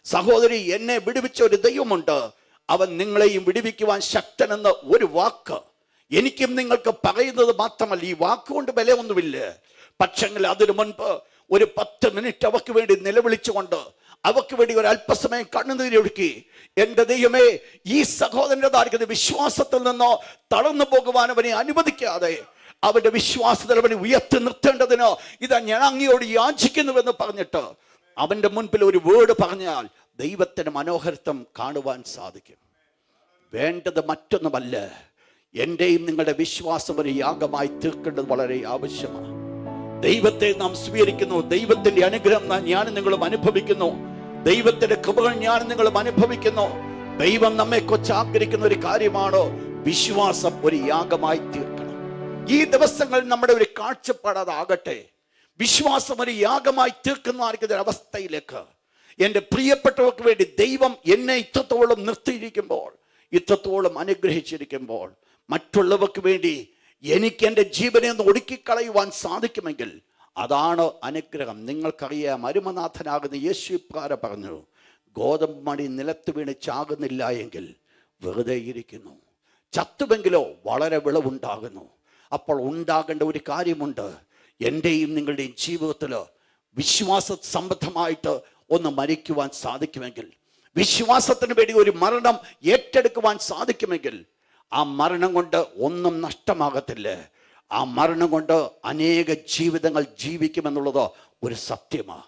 സഹോദരി, എന്നെ വിടുവിച്ച ഒരു ദൈവമുണ്ട്, അവൻ നിങ്ങളെയും വിടുവിക്കുവാൻ ശക്തനെന്ന് ഒരു വാക്ക് എനിക്കും നിങ്ങൾക്ക് പറയുന്നത് മാത്രമല്ല. ഈ വാക്കുകൊണ്ട് വിലയൊന്നുമില്ല. പക്ഷെങ്കിൽ അതിനു മുൻപ് ഒരു 10 മിനിറ്റ് അവർക്ക് വേണ്ടി നിലവിളിച്ചുകൊണ്ട്, അവർക്ക് വേണ്ടി ഒരു അല്പസമയം കണ്ണുനീരൊഴുക്കി, എൻ്റെ ദൈവമേ, ഈ സഹോദരൻ്റെതായിരിക്കുന്ന വിശ്വാസത്തിൽ നിന്നോ തളർന്നു പോകുവാൻ അവനെ അനുവദിക്കാതെ അവന്റെ വിശ്വാസത്തിൽ അവനെ ഉയർത്തി നിർത്തേണ്ടതിനോ ഇതാ ഞാൻ അങ്ങയോട് യാചിക്കുന്നുവെന്ന് പറഞ്ഞിട്ട് അവന്റെ മുൻപിൽ ഒരു വേർഡ് പറഞ്ഞാൽ ദൈവത്തിന് മനോഹരത്വം കാണുവാൻ സാധിക്കും. വേണ്ടത് മറ്റൊന്നുമല്ല, എന്റെയും നിങ്ങളുടെ വിശ്വാസം ഒരു യാഗമായി തീർക്കേണ്ടത് വളരെ ആവശ്യമാണ്. ദൈവത്തെ നാം സ്വീകരിക്കുന്നു, ദൈവത്തിന്റെ അനുഗ്രഹം ഞാനും നിങ്ങളും അനുഭവിക്കുന്നു, ദൈവത്തിന്റെ കൃപകൾ ഞാനും നിങ്ങളും അനുഭവിക്കുന്നു. ദൈവം നമ്മെ കുറിച്ച് ആഗ്രഹിക്കുന്ന ഒരു കാര്യമാണോ വിശ്വാസം ഒരു യാഗമായി തീർക്കണം. ഈ ദിവസങ്ങളിൽ നമ്മുടെ ഒരു കാഴ്ചപ്പാടാകട്ടെ, വിശ്വാസം ഒരു യാഗമായി തീർക്കുന്ന അവസ്ഥയിലേക്ക് എൻ്റെ പ്രിയപ്പെട്ടവർക്ക് വേണ്ടി ദൈവം എന്നെ ഇത്രത്തോളം നിർത്തിയിരിക്കുമ്പോൾ, ഇത്രത്തോളം അനുഗ്രഹിച്ചിരിക്കുമ്പോൾ, മറ്റുള്ളവർക്ക് വേണ്ടി എനിക്ക് എൻ്റെ ജീവനെ ഒന്ന് ഒടുക്കിക്കളയുവാൻ സാധിക്കുമെങ്കിൽ അതാണ് അനുഗ്രഹം. നിങ്ങൾക്കറിയാം, അരുമനാഥനാകുന്ന യേശു ഇപ്രകാരം പറഞ്ഞു, ഗോതമ്പ് മണി നിലത്ത് വീണ് ചാകുന്നില്ല എങ്കിൽ വെറുതെ ഇരിക്കുന്നു, ചത്തുവെങ്കിലോ വളരെ വിളവുണ്ടാകുന്നു. അപ്പോൾ ഉണ്ടാകേണ്ട ഒരു കാര്യമുണ്ട്. എൻ്റെയും നിങ്ങളുടെയും ജീവിതത്തിൽ വിശ്വാസ സംബന്ധമായിട്ട് ഒന്ന് മരിക്കുവാൻ സാധിക്കുമെങ്കിൽ, വിശ്വാസത്തിന് വേണ്ടി ഒരു മരണം ഏറ്റെടുക്കുവാൻ സാധിക്കുമെങ്കിൽ ആ മരണം കൊണ്ട് ഒന്നും നഷ്ടമാകത്തില്ല. ആ മരണം കൊണ്ട് അനേക ജീവിതങ്ങൾ ജീവിക്കുമെന്നുള്ളത് ഒരു സത്യമാണ്.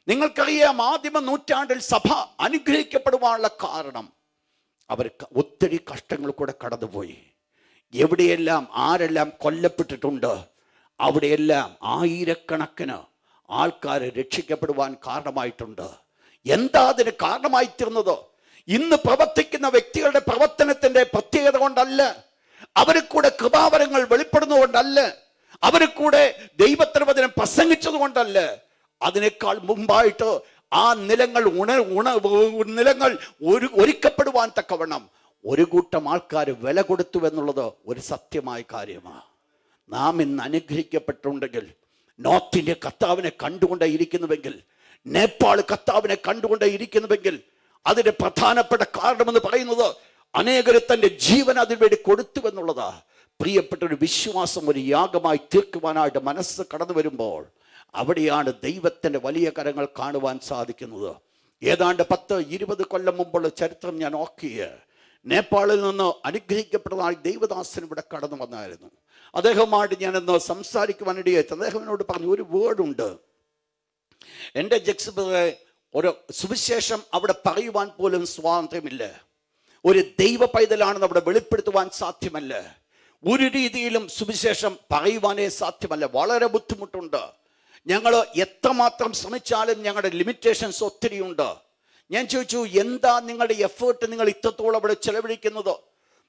നിങ്ങൾക്കറിയാം, ആദിമ നൂറ്റാണ്ടിൽ സഭ അനുഗ്രഹിക്കപ്പെടുവാനുള്ള കാരണം അവർ ഒത്തിരി കഷ്ടങ്ങൾ കൂടെ കടന്നുപോയി. എവിടെയെല്ലാം ആരെല്ലാം കൊല്ലപ്പെട്ടിട്ടുണ്ട് അവിടെയെല്ലാം ആയിരക്കണക്കിന് ആൾക്കാർ രക്ഷിക്കപ്പെടുവാൻ കാരണമായിട്ടുണ്ട്. എന്താ അതിന് കാരണമായി തീർന്നത്? ഇന്ന് പ്രവർത്തിക്കുന്ന വ്യക്തികളുടെ പ്രവർത്തനത്തിന്റെ പ്രത്യേകത കൊണ്ടല്ല, അവരിൽ കൂടെ കൃപാവരങ്ങൾ വെളിപ്പെടുന്നതുകൊണ്ടല്ല, അവരിൽ കൂടെ ദൈവത്തിന് വചനം പ്രസംഗിച്ചത് കൊണ്ടല്ല. അതിനേക്കാൾ മുമ്പായിട്ട് ആ നിലങ്ങൾ നിലങ്ങൾ ഒരുക്കപ്പെടുവാൻ തക്കവണ്ണം ഒരു കൂട്ടം ആൾക്കാർ വില കൊടുത്തു എന്നുള്ളത് ഒരു സത്യമായ കാര്യമാണ്. നാം ഇന്ന് അനുഗ്രഹിക്കപ്പെട്ടുണ്ടെങ്കിൽ, നോർത്ത് ഇന്ത്യ കർത്താവിനെ കണ്ടുകൊണ്ടേ ഇരിക്കുന്നുവെങ്കിൽ, നേപ്പാൾ കർത്താവിനെ കണ്ടുകൊണ്ടേ ഇരിക്കുന്നുവെങ്കിൽ, അതിന്റെ പ്രധാനപ്പെട്ട കാരണമെന്ന് പറയുന്നത് അനേകരെ തൻ്റെ ജീവൻ അതിനുവേണ്ടി കൊടുത്തു എന്നുള്ളത് പ്രിയപ്പെട്ട ഒരു വിശ്വാസം ഒരു യാഗമായി തീർക്കുവാനായിട്ട് മനസ്സ് കടന്നു വരുമ്പോൾ അവിടെയാണ് ദൈവത്തിൻ്റെ വലിയ കരങ്ങൾ കാണുവാൻ സാധിക്കുന്നത്. ഏതാണ്ട് 10-20 കൊല്ലം മുമ്പുള്ള ചരിത്രം ഞാൻ ഓർക്കിയ നേപ്പാളിൽ നിന്ന് അനുഗ്രഹിക്കപ്പെട്ടതായി ദൈവദാസൻ ഇവിടെ കടന്നു വന്നായിരുന്നു. അദ്ദേഹവുമായിട്ട് ഞാനെന്ന് സംസാരിക്കുവാനിടയായി അദ്ദേഹം എന്നോട് പറഞ്ഞു, ഒരു വേർഡുണ്ട് എൻ്റെ ജക്സിബറെ, ഒരു സുവിശേഷം അവിടെ പറയുവാൻ പോലും സ്വാതന്ത്ര്യമില്ല, ഒരു ദൈവ പൈതലാണെന്ന് അവിടെ വെളിപ്പെടുത്തുവാൻ സാധ്യമല്ല, ഒരു രീതിയിലും സുവിശേഷം പറയുവാനേ സാധ്യമല്ല, വളരെ ബുദ്ധിമുട്ടുണ്ട്, ഞങ്ങൾ എത്രമാത്രം ശ്രമിച്ചാലും ഞങ്ങളുടെ ലിമിറ്റേഷൻസ് ഒത്തിരിയുണ്ട്. ഞാൻ ചോദിച്ചു, എന്താ നിങ്ങളുടെ എഫേർട്ട് നിങ്ങൾ ഇത്രത്തോളം അവിടെ ചെലവഴിക്കുന്നത്?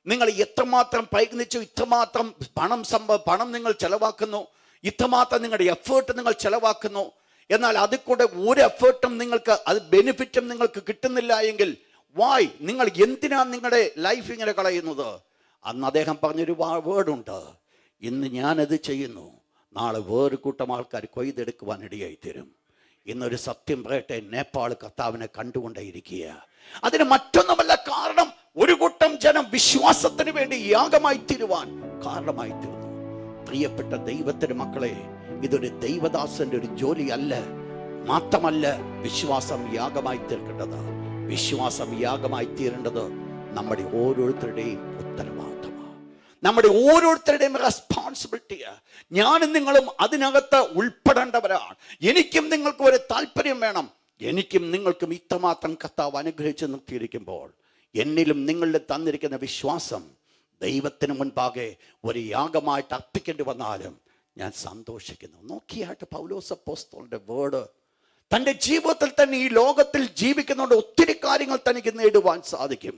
നിങ്ങൾ എത്രമാത്രം പ്രയത്നിച്ചു, ഇത്രമാത്രം പണം നിങ്ങൾ ചെലവാക്കുന്നു, ഇത്രമാത്രം നിങ്ങളുടെ എഫേർട്ട് നിങ്ങൾ ചെലവാക്കുന്നു, എന്നാൽ അതിൽ കൂടെ ഒരു എഫേർട്ടും നിങ്ങൾക്ക് അത് ബെനിഫിറ്റും നിങ്ങൾക്ക് കിട്ടുന്നില്ല എങ്കിൽ വായ് നിങ്ങൾ എന്തിനാണ് നിങ്ങളുടെ ലൈഫ് ഇങ്ങനെ കളയുന്നത്? അന്ന് അദ്ദേഹം പറഞ്ഞൊരു വേർഡുണ്ട്, ഇന്ന് ഞാനത് ചെയ്യുന്നു, നാളെ വേറൊരു കൂട്ടം ആൾക്കാർ കൊയ്തെടുക്കുവാൻ ഇടയായി തരും. ഇന്നൊരു സത്യം പറയട്ടെ, നേപ്പാൾ കർത്താവിനെ കണ്ടുകൊണ്ടേയിരിക്കുക. അതിന് മറ്റൊന്നുമല്ല കാരണം, ഒരു കൂട്ടം ജനം വിശ്വാസത്തിന് വേണ്ടി യാഗമായി തീരുവാൻ കാരണമായി തീർന്നു. പ്രിയപ്പെട്ട ദൈവത്തിന്റെ മക്കളെ, ഇതൊരു ദൈവദാസന്റെ ഒരു ജോലിയല്ല. മാത്രമല്ല, വിശ്വാസം യാഗമായി തീർക്കേണ്ടത്, വിശ്വാസം യാഗമായി തീരേണ്ടത് നമ്മുടെ ഓരോരുത്തരുടെയും ഉത്തരവാദിത്തമാണ്, നമ്മുടെ ഓരോരുത്തരുടെയും റെസ്പോൺസിബിലിറ്റിയാണ്. ഞാനും നിങ്ങളും അതിനകത്ത് ഉൾപ്പെടേണ്ടവരാണ്. എനിക്കും നിങ്ങൾക്കും ഒരു താല്പര്യം വേണം. എനിക്കും നിങ്ങൾക്കും ഇത്രമാത്രം കർത്താവ് അനുഗ്രഹിച്ച് നിർത്തിയിരിക്കുമ്പോൾ എന്നിലും നിങ്ങളുടെ തന്നിരിക്കുന്ന വിശ്വാസം ദൈവത്തിന് മുൻപാകെ ഒരു യാഗമായിട്ട് അർപ്പിക്കേണ്ടി വന്നാലും ഞാൻ സന്തോഷിക്കുന്നു. നോക്കിയായിട്ട് പൗലോസ് അപ്പോസ്തലന്റെ വേർഡ് തൻ്റെ ജീവിതത്തിൽ തന്നെ ഈ ലോകത്തിൽ ജീവിക്കുന്നതുകൊണ്ട് ഒത്തിരി കാര്യങ്ങൾ തനിക്ക് നേടുവാൻ സാധിക്കും.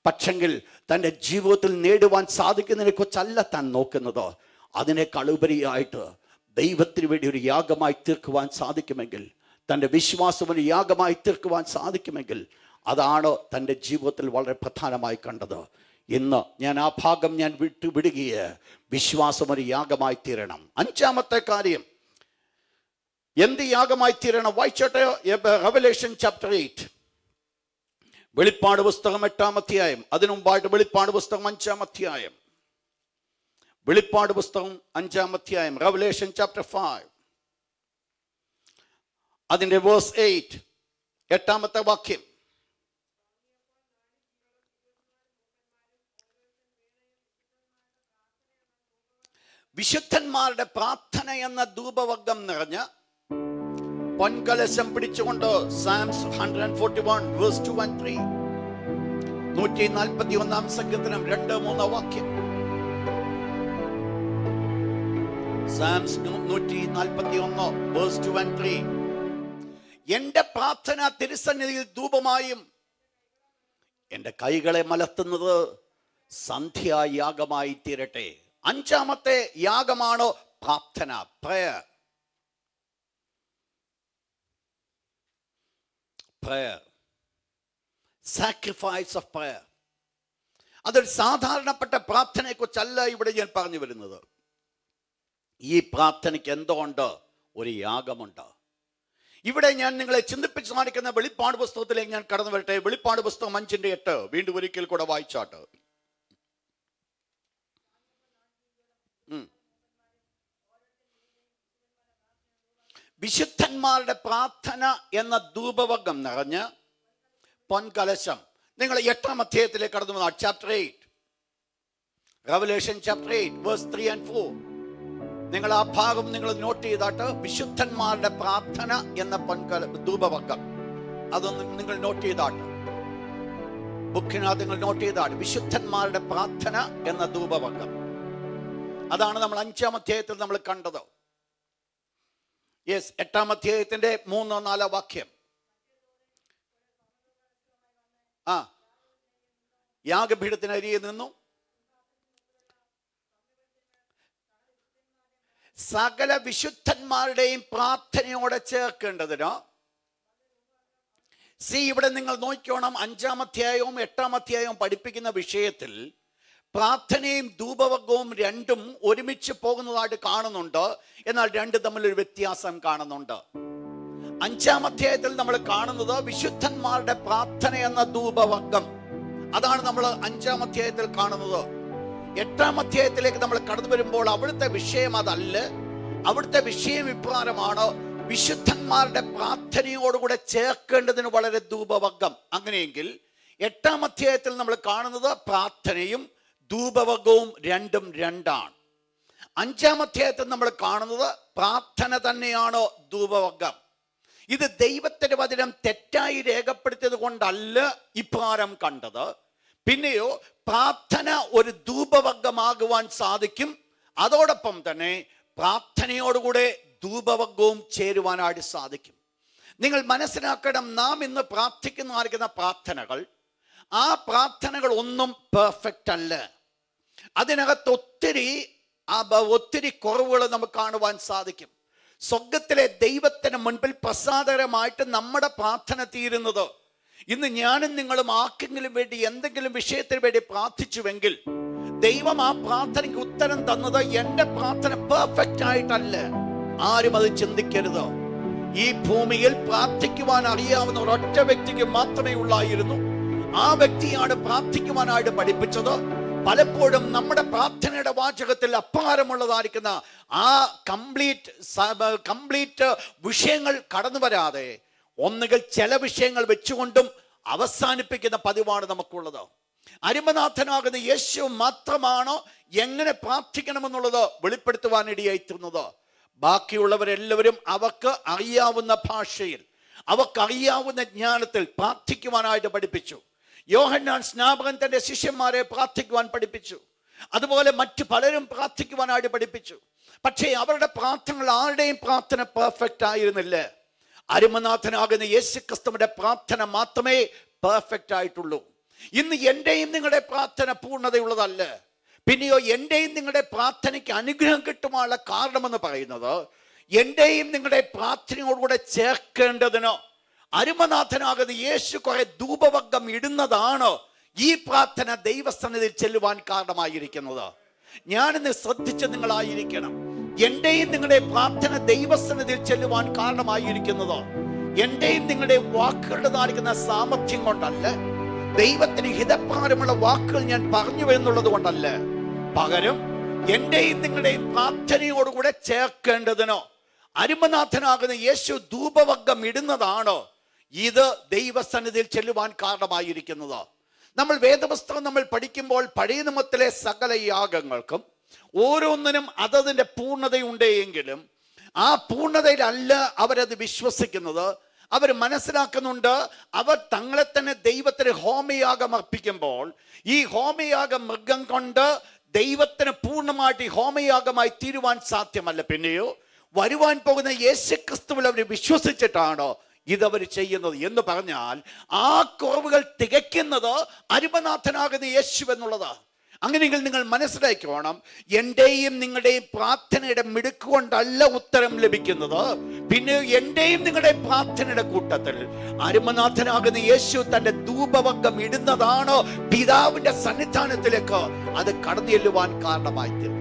പക്ഷെങ്കിൽ തൻ്റെ ജീവിതത്തിൽ നേടുവാൻ സാധിക്കുന്നതിനെ കുറിച്ചല്ല താൻ നോക്കുന്നത്. അതിനേക്കാൾ ഉപരിയായിട്ട് ദൈവത്തിന് വേണ്ടി ഒരു യാഗമായി തീർക്കുവാൻ സാധിക്കുമെങ്കിൽ, തൻ്റെ വിശ്വാസം ഒരു യാഗമായി തീർക്കുവാൻ സാധിക്കുമെങ്കിൽ അതാണ് തൻ്റെ ജീവിതത്തിൽ വളരെ പ്രധാനമായി കണ്ടത്. ഇന്ന് ഞാൻ ആ ഭാഗം ഞാൻ വിടുകയെ വിശ്വാസം ഒരു യാഗമായി തീരണം. 5-ാമത്തെ കാര്യം, എന്ത് യാഗമായി തീരണം? വായിച്ചോട്ടെ, റെവലേഷൻ ചാപ്റ്റർ 8, വെളിപ്പാട് പുസ്തകം 8-ാം അധ്യായം. അതിനു മുമ്പായിട്ട് വെളിപ്പാട് പുസ്തകം 5-ാം അധ്യായം, വെളിപ്പാട് പുസ്തകം 5-ാം അധ്യായം, റെവലേഷൻ ചാപ്റ്റർ 5, അതിന്റെ വേഴ്സ് 8, 8-ാമത്തെ വാക്യം. വിശുദ്ധന്മാരുടെ പ്രാർത്ഥന എന്ന ധൂപവർഗം നിറഞ്ഞ പൊൻകലശം പിടിച്ചുകൊണ്ട് സാംസ് 141 വേഴ്സ് 2 and 3, 141-ാം സങ്കീർത്തനം 2-3 വാക്യം. സാംസ് 141 വേഴ്സ് 2 and 3. എന്റെ പ്രാർത്ഥന തിരുസന്നിധിയിൽ ധൂപമായും എന്റെ കൈകളെ മലർത്തുന്നത് സന്ധ്യായാഗമായി തീരട്ടെ. 5-ാമത്തെ യാഗമാണ് പ്രാർത്ഥന, prayer. Prayer, sacrifice of prayer. അതൊരു സാധാരണപ്പെട്ട പ്രാർത്ഥനയെ കുറിച്ചല്ല ഇവിടെ ഞാൻ പറഞ്ഞു വരുന്നത്. ഈ പ്രാർത്ഥനയ്ക്ക് എന്തുകൊണ്ട് ഒരു യാഗമുണ്ട്. ഇവിടെ ഞാൻ നിങ്ങളെ ചിന്തിപ്പിച്ച് കാണിക്കുന്ന വെളിപ്പാട് പുസ്തകത്തിലേക്ക് ഞാൻ കടന്നു വരട്ടെ. വെളിപ്പാട് പുസ്തകം 5-8 വീണ്ടും ഒരിക്കൽ കൂടെ വായിച്ചാട്ട്. വിശുദ്ധന്മാരുടെ പ്രാർത്ഥന എന്ന ധൂപവർഗം നിറഞ്ഞ് പൊൻകലശം. നിങ്ങൾ 8-ാം അധ്യായത്തിലേക്ക് കടന്നു വന്നാൽ chapter 8, Revelation chapter 8 verse 3 and 4. നിങ്ങൾ ആ ഭാഗം നിങ്ങൾ നോട്ട് ചെയ്താട്ട്, വിശുദ്ധന്മാരുടെ പ്രാർത്ഥന എന്ന ധൂപവർഗം, അതൊന്ന് നിങ്ങൾ നോട്ട് ചെയ്താട്ട്, ബുക്കിനകത്ത് നിങ്ങൾ നോട്ട് ചെയ്താട്ട്, വിശുദ്ധന്മാരുടെ പ്രാർത്ഥന എന്ന ധൂപവർഗം. അതാണ് നമ്മൾ 5-ാം അധ്യായത്തിൽ നമ്മൾ കണ്ടത്. 8-ാം അധ്യായത്തിന്റെ 3-4 വാക്യം. യാഗപീഠത്തിനരികെ നിന്നു സകല വിശുദ്ധന്മാരുടെയും പ്രാർത്ഥനയോടെ ചേർക്കേണ്ടതിനോ. ഇവിടെ നിങ്ങൾ നോക്കിക്കോണം, 5-ാം അധ്യായവും 8-ാം അധ്യായവും പഠിപ്പിക്കുന്ന വിഷയത്തിൽ പ്രാർത്ഥനയും ധൂപവർഗവും രണ്ടും ഒരുമിച്ച് പോകുന്നതായിട്ട് കാണുന്നുണ്ട്. എന്നാൽ രണ്ടും തമ്മിലൊരു വ്യത്യാസം കാണുന്നുണ്ട്. 5-ാം അധ്യായത്തിൽ നമ്മൾ കാണുന്നത് വിശുദ്ധന്മാരുടെ പ്രാർത്ഥന എന്ന ധൂപവർഗം, അതാണ് നമ്മൾ 5-ാം അധ്യായത്തിൽ കാണുന്നത്. 8-ാം അധ്യായത്തിലേക്ക് നമ്മൾ കടന്നു വരുമ്പോൾ അവിടുത്തെ വിഷയം അതല്ല. അവിടുത്തെ വിഷയം ഇപ്രകാരമാണ്: വിശുദ്ധന്മാരുടെ പ്രാർത്ഥനയോടുകൂടെ ചേർക്കേണ്ടതിന് വളരെ ധൂപവർഗം. അങ്ങനെയെങ്കിൽ 8-ാം അധ്യായത്തിൽ നമ്മൾ കാണുന്നത് പ്രാർത്ഥനയും ധൂപവർഗവും രണ്ടും രണ്ടാണ്. 5-ാം അധ്യായത്തിൽ നമ്മൾ കാണുന്നത് പ്രാർത്ഥന തന്നെയാണോ ധൂപവർഗം. ഇത് ദൈവത്തിന്റെ വചനം തെറ്റായി രേഖപ്പെടുത്തിയത് കൊണ്ടല്ല ഇപ്രകാരം കണ്ടത്. പിന്നെയോ പ്രാർത്ഥന ഒരു ധൂപവർഗമാകുവാൻ സാധിക്കും. അതോടൊപ്പം തന്നെ പ്രാർത്ഥനയോടുകൂടെ ധൂപവർഗവും ചേരുവാനായിട്ട് സാധിക്കും. നിങ്ങൾ മനസ്സിലാക്കണം, നാം ഇന്ന് പ്രാർത്ഥിക്കുന്ന പ്രാർത്ഥനകൾ, ആ പ്രാർത്ഥനകൾ ഒന്നും പെർഫെക്റ്റ് അല്ല. അതിനകത്ത് ഒത്തിരി കുറവുകൾ നമുക്ക് കാണുവാൻ സാധിക്കും. സ്വർഗത്തിലെ ദൈവത്തിന് മുൻപിൽ പ്രസാദകരമായിട്ട് നമ്മുടെ പ്രാർത്ഥന തീരുന്നത്, ഇന്ന് ഞാനും നിങ്ങളും ആർക്കെങ്കിലും വേണ്ടി എന്തെങ്കിലും വിഷയത്തിന് വേണ്ടി പ്രാർത്ഥിച്ചുവെങ്കിൽ ദൈവം ആ പ്രാർത്ഥനയ്ക്ക് ഉത്തരം തന്നത് എൻ്റെ പ്രാർത്ഥന പെർഫെക്റ്റ് ആയിട്ടല്ല. ആരും അത് ചിന്തിക്കരുത്. ഈ ഭൂമിയിൽ പ്രാർത്ഥിക്കുവാൻ അറിയാവുന്ന ഒരൊറ്റ വ്യക്തിക്ക് മാത്രമേ ഉള്ളായിരുന്നു. ആ വ്യക്തിയാണ് പ്രാർത്ഥിക്കുവാനായിട്ട് പഠിപ്പിച്ചത്. പലപ്പോഴും നമ്മുടെ പ്രാർത്ഥനയുടെ വാചകത്തിൽ അപ്പാരമുള്ളതായിരിക്കുന്ന ആ കംപ്ലീറ്റ് വിഷയങ്ങൾ കടന്നു വരാതെ ഒന്നുകിൽ ചില വിഷയങ്ങൾ വെച്ചുകൊണ്ടും അവസാനിപ്പിക്കുന്ന പതിവാണ് നമുക്കുള്ളത്. അരിമനാഥനാകുന്ന യേശു മാത്രമാണ് എങ്ങനെ പ്രാർത്ഥിക്കണമെന്നുള്ളത് വെളിപ്പെടുത്തുവാനിടയായിത്തീർന്നത്. ബാക്കിയുള്ളവരെല്ലാവരും അവർക്ക് അറിയാവുന്ന ഭാഷയിൽ, അവർക്കറിയാവുന്ന ജ്ഞാനത്തിൽ പ്രാർത്ഥിക്കുവാനായിട്ട് പഠിപ്പിച്ചു. യോഹന്നാൻ സ്നാപകൻ തന്റെ ശിഷ്യന്മാരെ പ്രാർത്ഥിക്കുവാൻ പഠിപ്പിച്ചു. അതുപോലെ മറ്റു പലരും പ്രാർത്ഥിക്കുവാനായിട്ട് പഠിപ്പിച്ചു. പക്ഷേ അവരുടെ പ്രാർത്ഥനകൾ ആരുടെയും പ്രാർത്ഥന പെർഫെക്റ്റ് ആയിരുന്നില്ല. അരിമനാഥനാകുന്ന യേശുക്രിസ്തുവിന്റെ പ്രാർത്ഥന മാത്രമേ പെർഫെക്റ്റ് ആയിട്ടുള്ളൂ. ഇന്ന് എൻ്റെയും നിങ്ങളുടെ പ്രാർത്ഥന പൂർണ്ണതയുള്ളതല്ല. പിന്നെയോ എൻ്റെയും നിങ്ങളുടെ പ്രാർത്ഥനയ്ക്ക് അനുഗ്രഹം കിട്ടുവാനുള്ള കാരണമെന്ന് പറയുന്നത്, എൻ്റെയും നിങ്ങളുടെ പ്രാർത്ഥനയോടുകൂടെ ചേർക്കേണ്ടതിനോ അരിമനാഥനാകുന്ന യേശു കുറെ ധൂപവർഗം ഇടുന്നതാണ് ഈ പ്രാർത്ഥന ദൈവസന്നിധിയിൽ ചെല്ലുവാൻ കാരണമായിരിക്കുന്നത്. ഞാനിന്ന് ശ്രദ്ധിച്ച് നിങ്ങളായിരിക്കണം. എൻ്റെയും നിങ്ങളുടെ പ്രാർത്ഥന ദൈവസന്നിധിയിൽ ചെല്ലുവാൻ കാരണമായിരിക്കുന്നത് എൻ്റെയും നിങ്ങളുടെ വാക്കുകളുടേതായിരിക്കുന്ന സാമർഥ്യം കൊണ്ടല്ല, ദൈവത്തിന് ഹിതപ്രകാരമുള്ള വാക്കുകൾ ഞാൻ പറഞ്ഞു എന്നുള്ളത് കൊണ്ടല്ല. പകരം എൻ്റെയും നിങ്ങളുടെയും പ്രാർത്ഥനയോടുകൂടെ ചേർക്കേണ്ടതിനോ അരിമനാഥനാകുന്ന യേശു ധൂപവർഗം ഇടുന്നതാണ് ഇത് ദൈവസന്നിധിയിൽ ചെല്ലുവാൻ കാരണമായിരിക്കുന്നത്. നമ്മൾ വേദപുസ്തകം നമ്മൾ പഠിക്കുമ്പോൾ പഴയ നിയമത്തിലെ സകല യാഗങ്ങൾക്കും ഓരോന്നിനും അതതിൻ്റെ പൂർണ്ണതയുണ്ടെങ്കിലും ആ പൂർണ്ണതയിലല്ല അവരത് വിശ്വസിക്കുന്നത്. അവർ മനസ്സിലാക്കുന്നുണ്ട്, അവർ തങ്ങളെ തന്നെ ദൈവത്തിന് ഹോമയാഗം അർപ്പിക്കുമ്പോൾ ഈ ഹോമയാഗം മൃഗം കൊണ്ട് ദൈവത്തിന് പൂർണ്ണമായിട്ട് ഈ ഹോമയാഗമായി തീരുവാൻ സാധ്യമല്ല. പിന്നെയോ വരുവാൻ പോകുന്ന യേശുക്രിസ്തുവിൽ അവർ വിശ്വസിച്ചിട്ടാണ് ഇതവർ ചെയ്യുന്നത് എന്ന് പറഞ്ഞാൽ ആ കുറവുകൾ തികയ്ക്കുന്നത് അരിമനാഥനാകുന്ന യേശു എന്നുള്ളത്. അങ്ങനെയെങ്കിൽ നിങ്ങൾ മനസ്സിലാക്കണം, എൻ്റെയും നിങ്ങളുടെയും പ്രാർത്ഥനയുടെ മിടുക്കുകൊണ്ടല്ല ഉത്തരം ലഭിക്കുന്നത്. പിന്നെ എൻ്റെയും നിങ്ങളുടെ പ്രാർത്ഥനയുടെ കൂട്ടത്തിൽ അരിമനാഥനാകുന്ന യേശു തന്റെ ധൂപവർഗം ഇടുന്നതാണ് പിതാവിന്റെ സന്നിധാനത്തിലേക്ക് അത് കടന്നു ചെല്ലുവാൻ കാരണമായി തീർന്നത്.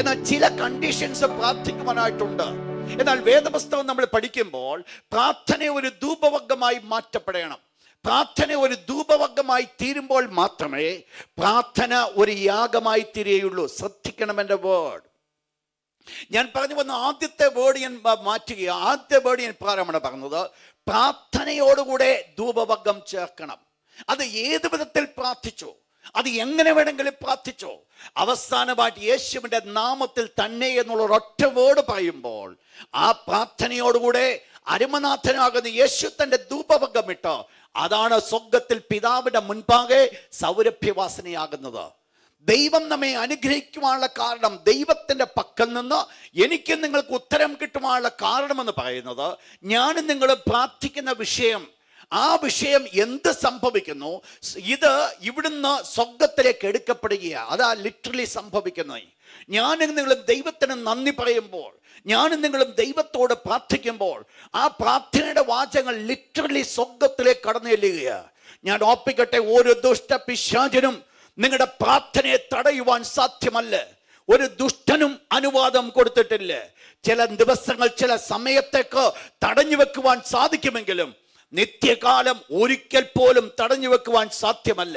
എന്നാൽ ചില കണ്ടീഷൻസ് പ്രാർത്ഥിക്കുവാനായിട്ടുണ്ട്. എന്നാൽ വേദപുസ്തകം നമ്മൾ പഠിക്കുമ്പോൾ പ്രാർത്ഥന ഒരു ധൂപവർഗമായി മാറ്റപ്പെടണം. പ്രാർത്ഥന ഒരു ധൂപവർഗമായി തീരുമ്പോൾ മാത്രമേ പ്രാർത്ഥന ഒരു യാഗമായി തീരുകയുള്ളൂ. ശ്രദ്ധിക്കണം എൻ്റെ വേർഡ്. ഞാൻ പറഞ്ഞു വന്ന ആദ്യത്തെ വേർഡ് ഞാൻ മാറ്റുകയാണ്. ആദ്യത്തെ വേർഡ് ഞാൻ പ്രാരംഭമാണ് പറഞ്ഞത്, പ്രാർത്ഥനയോടുകൂടെ ധൂപവർഗം ചേർക്കണം. അത് ഏത് വിധത്തിൽ പ്രാർത്ഥിച്ചോ, അത് എങ്ങനെ വേണമെങ്കിലും പ്രാർത്ഥിച്ചോ, അവസാനമായിട്ട് യേശുവിന്റെ നാമത്തിൽ തന്നെ എന്നുള്ള ഒരൊറ്റ വേർഡ് പറയുമ്പോൾ ആ പ്രാർത്ഥനയോടുകൂടെ അരിമനാഥനാകുന്ന യേശു തന്റെ ധൂപവർഗം ഇട്ട് അതാണ് സ്വർഗത്തിൽ പിതാവിന്റെ മുൻപാകെ സൗരഭ്യവാസനയാകുന്നത്. ദൈവം നമ്മെ അനുഗ്രഹിക്കുവാനുള്ള കാരണം, ദൈവത്തിന്റെ പക്കൽ നിന്ന് എനിക്ക് നിങ്ങൾക്ക് ഉത്തരം കിട്ടുവാനുള്ള കാരണമെന്ന് പറയുന്നത്, ഞാനും നിങ്ങൾ പ്രാർത്ഥിക്കുന്ന വിഷയം, ആ വിഷയം എന്ത് സംഭവിക്കുന്നു, ഇത് ഇവിടുന്ന് സ്വർഗത്തിലേക്ക് എടുക്കപ്പെടുകയാണ്. അതാ ലിറ്ററലി സംഭവിക്കുന്നത്. ഞാനും നിങ്ങളും ദൈവത്തിന് നന്ദി പറയുമ്പോൾ, ഞാനും നിങ്ങളും ദൈവത്തോട് പ്രാർത്ഥിക്കുമ്പോൾ ആ പ്രാർത്ഥനയുടെ വാചകങ്ങൾ ലിറ്ററലി സ്വർഗത്തിലേക്ക് കടന്നു ചെല്ലുകയാണ്. ഞാൻ ഓർപ്പിക്കട്ടെ, ഒരു ദുഷ്ട പിശാചിനും നിങ്ങളുടെ പ്രാർത്ഥനയെ തടയുവാൻ സാധ്യമല്ല. ഒരു ദുഷ്ടനും അനുവാദം കൊടുത്തിട്ടില്ല. ചില ദിവസങ്ങൾ, ചില സമയത്തേക്ക് തടഞ്ഞു വെക്കുവാൻ സാധിക്കുമെങ്കിലും നിത്യകാലം ഒരിക്കൽ പോലും തടഞ്ഞു വെക്കുവാൻ സാധ്യമല്ല.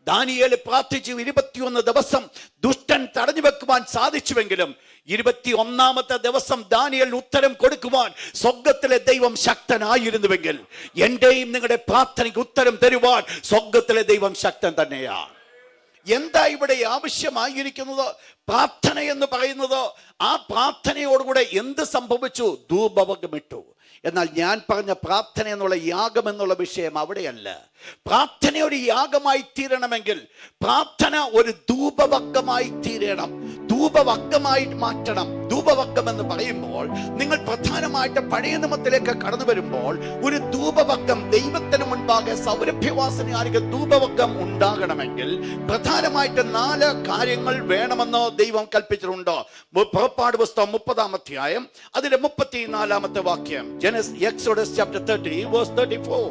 ദാനിയേൽ പ്രാർത്ഥിച്ചു 21 ദിവസം ദുഷ്ടൻ തടഞ്ഞു വെക്കുവാൻ സാധിച്ചുവെങ്കിലും 21ാമത്തെ ദിവസം ദാനിയേൽ ഉത്തരം കൊടുക്കുവാൻ സ്വർഗത്തിലെ ദൈവം ശക്തനായിരുന്നുവെങ്കിൽ എന്റെയും നിങ്ങളുടെ പ്രാർത്ഥനയ്ക്ക് ഉത്തരം തരുവാൻ സ്വർഗത്തിലെ ദൈവം ശക്തൻ തന്നെയാണ്. എന്താ ഇവിടെ ആവശ്യമായിരിക്കുന്നത്? പ്രാർത്ഥന എന്ന് പറയുന്നത്, ആ പ്രാർത്ഥനയോടുകൂടെ എന്ത് സംഭവിച്ചു? ധൂപവർഗ്ഗമിട്ടു. എന്നാൽ ഞാൻ പറഞ്ഞ പ്രാർത്ഥന എന്നുള്ള യാഗം എന്നുള്ള വിഷയം അവിടെയല്ല. പ്രാർത്ഥന ഒരു യാഗമായി തീരണമെങ്കിൽ പ്രാർത്ഥന ഒരു ധൂപവർഗ്ഗമായി തീരണം, ധൂപവർഗ്ഗമായി മാറ്റണം. ധൂപവർഗ്ഗം എന്ന് പറയുമ്പോൾ നിങ്ങൾ പ്രധാനമായിട്ട് പഴയ നിയമത്തിലേക്ക് കടന്നു വരുമ്പോൾ ഒരു ധൂപവർഗ്ഗം ദൈവത്തിന് മുൻപാകെ സൗരഭ്യവാസനയായിരിക്കും. ധൂപവർഗ്ഗം ഉണ്ടാകണമെങ്കിൽ പ്രധാനമായിട്ട് 4 കാര്യങ്ങൾ വേണമെന്ന് ദൈവം കൽപ്പിച്ചിട്ടുണ്ട്. പുറപ്പാട് പുസ്തകം 30-ാം അധ്യായം അതിന്റെ 34-ാമത്തെ വാക്യം. Exodus chapter 30 verse 34.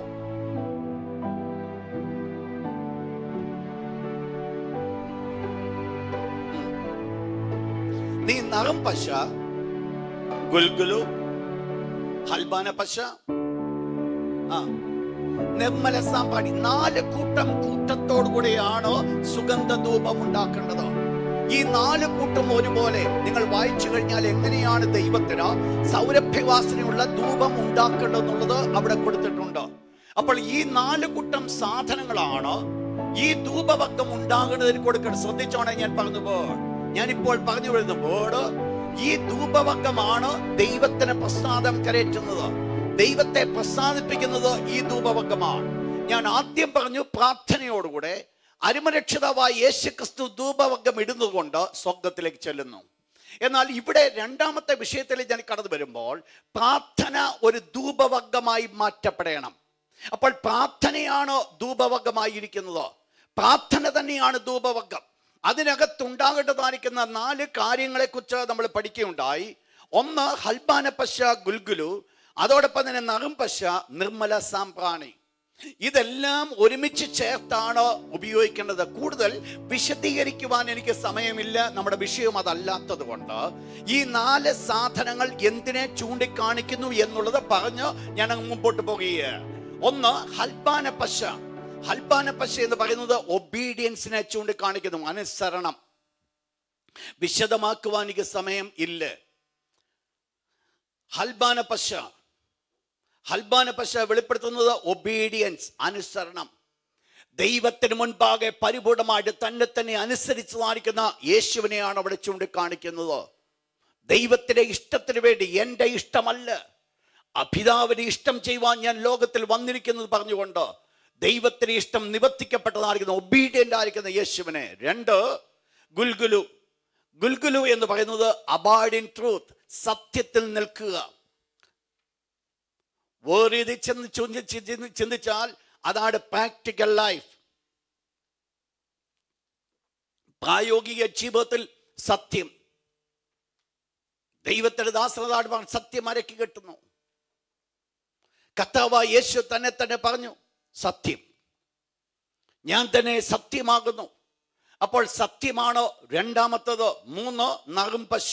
നീ നറും പശ, ഗുൽഗുലു, ഹൽബാന പശ, നിർമ്മല സാമ്പാടി 4 കൂട്ടത്തോടുകൂടെയാണ് സുഗന്ധ ധൂപം ഉണ്ടാക്കേണ്ടത്. ഈ 4 കൂട്ടം ഒരുപോലെ നിങ്ങൾ വായിച്ചു കഴിഞ്ഞാൽ എങ്ങനെയാണ് ദൈവത്തിന് സൗരഭ്യവാസനയുള്ള ധൂപം ഉണ്ടാക്കേണ്ടതെന്നുള്ളത് അവിടെ കൊടുത്തിട്ടുണ്ട്. അപ്പോൾ ഈ 4 കൂട്ടം സാധനങ്ങളാണ് ഈ ധൂപവർഗ്ഗം ഉണ്ടാകുന്നതിന് കൊടുക്കണം. ശ്രദ്ധിച്ചോണെ, ഞാനിപ്പോൾ പറഞ്ഞു വരുന്ന വേർഡ്, ഈ ധൂപവർഗ്ഗമാണ് ദൈവത്തിന് പ്രസാദം കരയറ്റുന്നത്, ദൈവത്തെ പ്രസാദിപ്പിക്കുന്നത് ഈ ധൂപവർഗ്ഗമാണ്. ഞാൻ ആദ്യം പറഞ്ഞു പ്രാർത്ഥനയോടുകൂടെ അരുമരക്ഷിതാവായ യേശുക്രിസ്തു ധൂപവർഗ്ഗം ഇടുന്നത് കൊണ്ട് സ്വർഗത്തിലേക്ക് ചെല്ലുന്നു. എന്നാൽ ഇവിടെ 2ാമത്തെ വിഷയത്തിലേക്ക് ഞാൻ കടന്നു വരുമ്പോൾ പ്രാർത്ഥന ഒരു ധൂപവർഗ്ഗമായി മാറ്റപ്പെടണം. അപ്പോൾ പ്രാർത്ഥനയാണ് ധൂപവർഗ്ഗമായിരിക്കുന്നത്, പ്രാർത്ഥന തന്നെയാണ് ധൂപവർഗ്ഗം. അതിനകത്തുണ്ടാകേണ്ടതായിരിക്കുന്ന 4 കാര്യങ്ങളെക്കുറിച്ച് നമ്മൾ പഠിക്കുകയുണ്ടായി. 1 ഹൽബാന പശ, ഗുൽഗുലു, അതോടൊപ്പം തന്നെ നറും പശ, നിർമ്മല സാമ്പ്രാണി. ഇതെല്ലാം ഒരുമിച്ച് ചേർത്താണ് ഉപയോഗിക്കേണ്ടത്. കൂടുതൽ വിശദീകരിക്കുവാൻ എനിക്ക് സമയമില്ല, നമ്മുടെ വിഷയം അതല്ലാത്തത് കൊണ്ട് ഈ 4 സാധനങ്ങൾ എന്തിനെ ചൂണ്ടിക്കാണിക്കുന്നു എന്നുള്ളത് പറഞ്ഞ് ഞാൻ അങ്ങ് മുമ്പോട്ട് പോകുകയാണ്. 1 ഹൽബാന പശ. ഹൽബാന പശ എന്ന് പറയുന്നത് ഒബീഡിയൻസിനെ ചൂണ്ടിക്കാണിക്കുന്നു, അനുസരണം. വിശദമാക്കുവാൻ എനിക്ക് സമയം ഇല്ല. ഹൽബാന പശ വെളിപ്പെടുത്തുന്നത് ഒബീഡിയൻസ്, അനുസരണം. ദൈവത്തിന് മുൻപാകെ പരിപൂർണമായിട്ട് തന്നെ അനുസരിച്ചതായിരിക്കുന്ന യേശുവിനെയാണ് അവിടെ ചൂണ്ടിക്കാണിക്കുന്നത്. ദൈവത്തിന്റെ ഇഷ്ടത്തിന് വേണ്ടി, എൻ്റെ ഇഷ്ടമല്ല, അപിതാവിന്റെ ഇഷ്ടം ചെയ്യുവാൻ ഞാൻ ലോകത്തിൽ വന്നിരിക്കുന്നത് പറഞ്ഞുകൊണ്ട് ദൈവത്തിന്റെ ഇഷ്ടം നിവർത്തിക്കപ്പെട്ടതായിരിക്കുന്ന ഒബീഡിയന്റ് ആയിരിക്കുന്ന യേശുവിനെ. 2 ഗുൽഗുലു. ഗുൽഗുലു എന്ന് പറയുന്നത് അബൈഡ് ഇൻ ട്രൂത്ത്, സത്യത്തിൽ നിൽക്കുക. വേറെ ഇത് ചിന്തിച്ചാൽ അതാണ് പ്രാക്ടിക്കൽ ലൈഫ്. പ്രായോഗിക ജീവിതത്തിൽ സത്യം. ദൈവത്തിന്റെ ദാസനാണ് സത്യം അരക്കി കെട്ടുന്നു. കർത്താവായ യേശു തന്നെ പറഞ്ഞു, സത്യം, ഞാൻ തന്നെ സത്യമാകുന്നു. അപ്പോൾ സത്യമാണ് 2ാമത്തത്. 3 നറും പശ.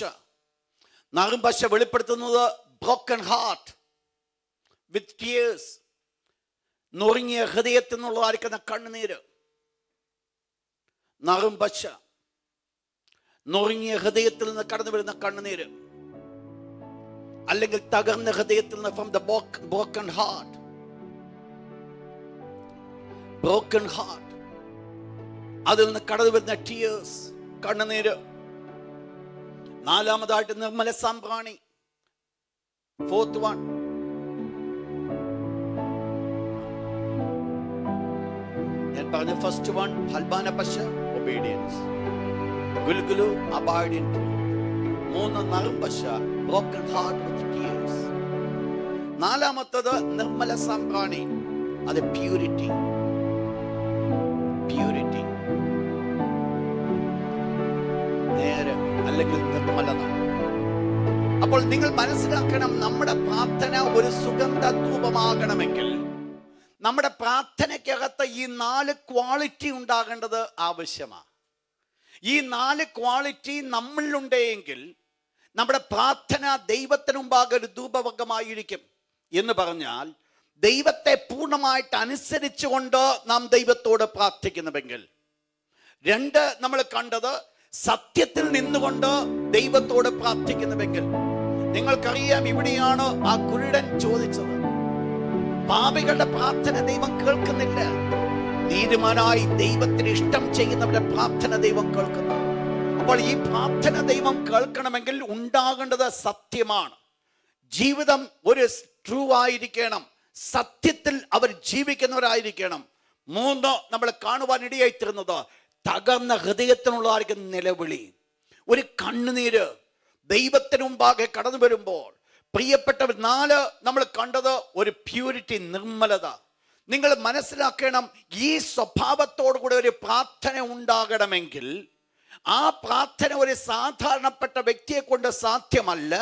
നറും പശ വെളിപ്പെടുത്തുന്നത് ബ്രോക്കൺ ഹാർട്ട് വിത്ത് ടിയേഴ്സ്, നുറുങ്ങിയ ഹൃദയത്തിൽ നിന്നുള്ളതായിരിക്കുന്ന കണ്ണുനീര്. നറും പശ നുറുങ്ങിയ ഹൃദയത്തിൽ നിന്ന് കടന്നു വരുന്ന കണ്ണുനീര്, അല്ലെങ്കിൽ തകർന്ന ഹൃദയത്തിൽ നിന്ന്, from the broken heart. Broken heart, അതിൽ നിന്ന് കടന്നു വരുന്ന ടിയേഴ്സ്, കണ്ണുനീര്. 4ാമതായിട്ട് നിർമ്മല സാമ്പ്രാണി, 4th one. ഞാൻ പറഞ്ഞ ഫസ്റ്റ് വൺ ഹൽബാന പശ, ഒബീഡിയൻസ്. ഗുൽഗുലു, അബൈഡ് ഇൻ ട്രൂത്ത്. 3 നറും പശ, ബ്രോക്കൺ ഹാർട്ട് വിത്ത് ടിയേഴ്സ്. 4ാമത്തത് നിർമ്മല സാമ്പ്രാണി, അത് പ്യൂരിറ്റി. പ്യൂരിറ്റി, നേരം, അല്ലെങ്കിൽ നിർമ്മലത. അപ്പോൾ നിങ്ങൾ മനസ്സിലാക്കണം, നമ്മുടെ പ്രാർത്ഥന ഒരു സുഗന്ധ ധൂപമാകണമെങ്കിൽ നമ്മുടെ പ്രാർത്ഥനയ്ക്കകത്ത് ഈ 4 ക്വാളിറ്റി ഉണ്ടാകേണ്ടത് ആവശ്യമാണ്. ഈ 4 ക്വാളിറ്റി നമ്മളിലുണ്ടെങ്കിൽ നമ്മുടെ പ്രാർത്ഥന ദൈവത്തിന് മുമ്പാകെ ഒരു ധൂപവർഗ്ഗമായിരിക്കും. എന്ന് പറഞ്ഞാൽ ദൈവത്തെ പൂർണ്ണമായിട്ട് അനുസരിച്ചുകൊണ്ട് നാം ദൈവത്തോട് പ്രാർത്ഥിക്കുന്നുവെങ്കിൽ, 2 നമ്മൾ കണ്ടത് സത്യത്തിൽ നിന്നുകൊണ്ട് ദൈവത്തോട് പ്രാർത്ഥിക്കുന്നുവെങ്കിൽ. നിങ്ങൾക്കറിയാം, ഇവിടെയാണ് ആ കുരുടൻ ചോദിച്ചത്. പാപികളുടെ പ്രാർത്ഥന ദൈവം കേൾക്കുന്നില്ല, നീതിമാനായി ദൈവത്തിന് ഇഷ്ടം ചെയ്യുന്നവരുടെ പ്രാർത്ഥന ദൈവം കേൾക്കുന്നു. അപ്പോൾ ഈ പ്രാർത്ഥന ദൈവം കേൾക്കണമെങ്കിൽ ഉണ്ടാകേണ്ടത് സത്യമാണ്. ജീവിതം ഒരു ട്രൂ ആയിരിക്കണം, സത്യത്തിൽ അവർ ജീവിക്കുന്നവരായിരിക്കണം. 3 നമ്മൾ കാണുവാൻ ഇടയായിത്തീരുന്നത് തകർന്ന ഹൃദയത്തിനുള്ളതായിരിക്കും നിലവിളി, ഒരു കണ്ണുനീര് ദൈവത്തിന് മുമ്പാകെ കടന്നു വരുമ്പോൾ. പ്രിയപ്പെട്ടവർ, 4 നമ്മൾ കണ്ടത് ഒരു പ്യൂരിറ്റി, നിർമ്മലത. നിങ്ങൾ മനസ്സിലാക്കണം, ഈ സ്വഭാവത്തോടു കൂടെ ഒരു പ്രാർത്ഥന ഉണ്ടാകണമെങ്കിൽ ആ പ്രാർത്ഥന ഒരു സാധാരണപ്പെട്ട വ്യക്തിയെ കൊണ്ട് സാധ്യമല്ല,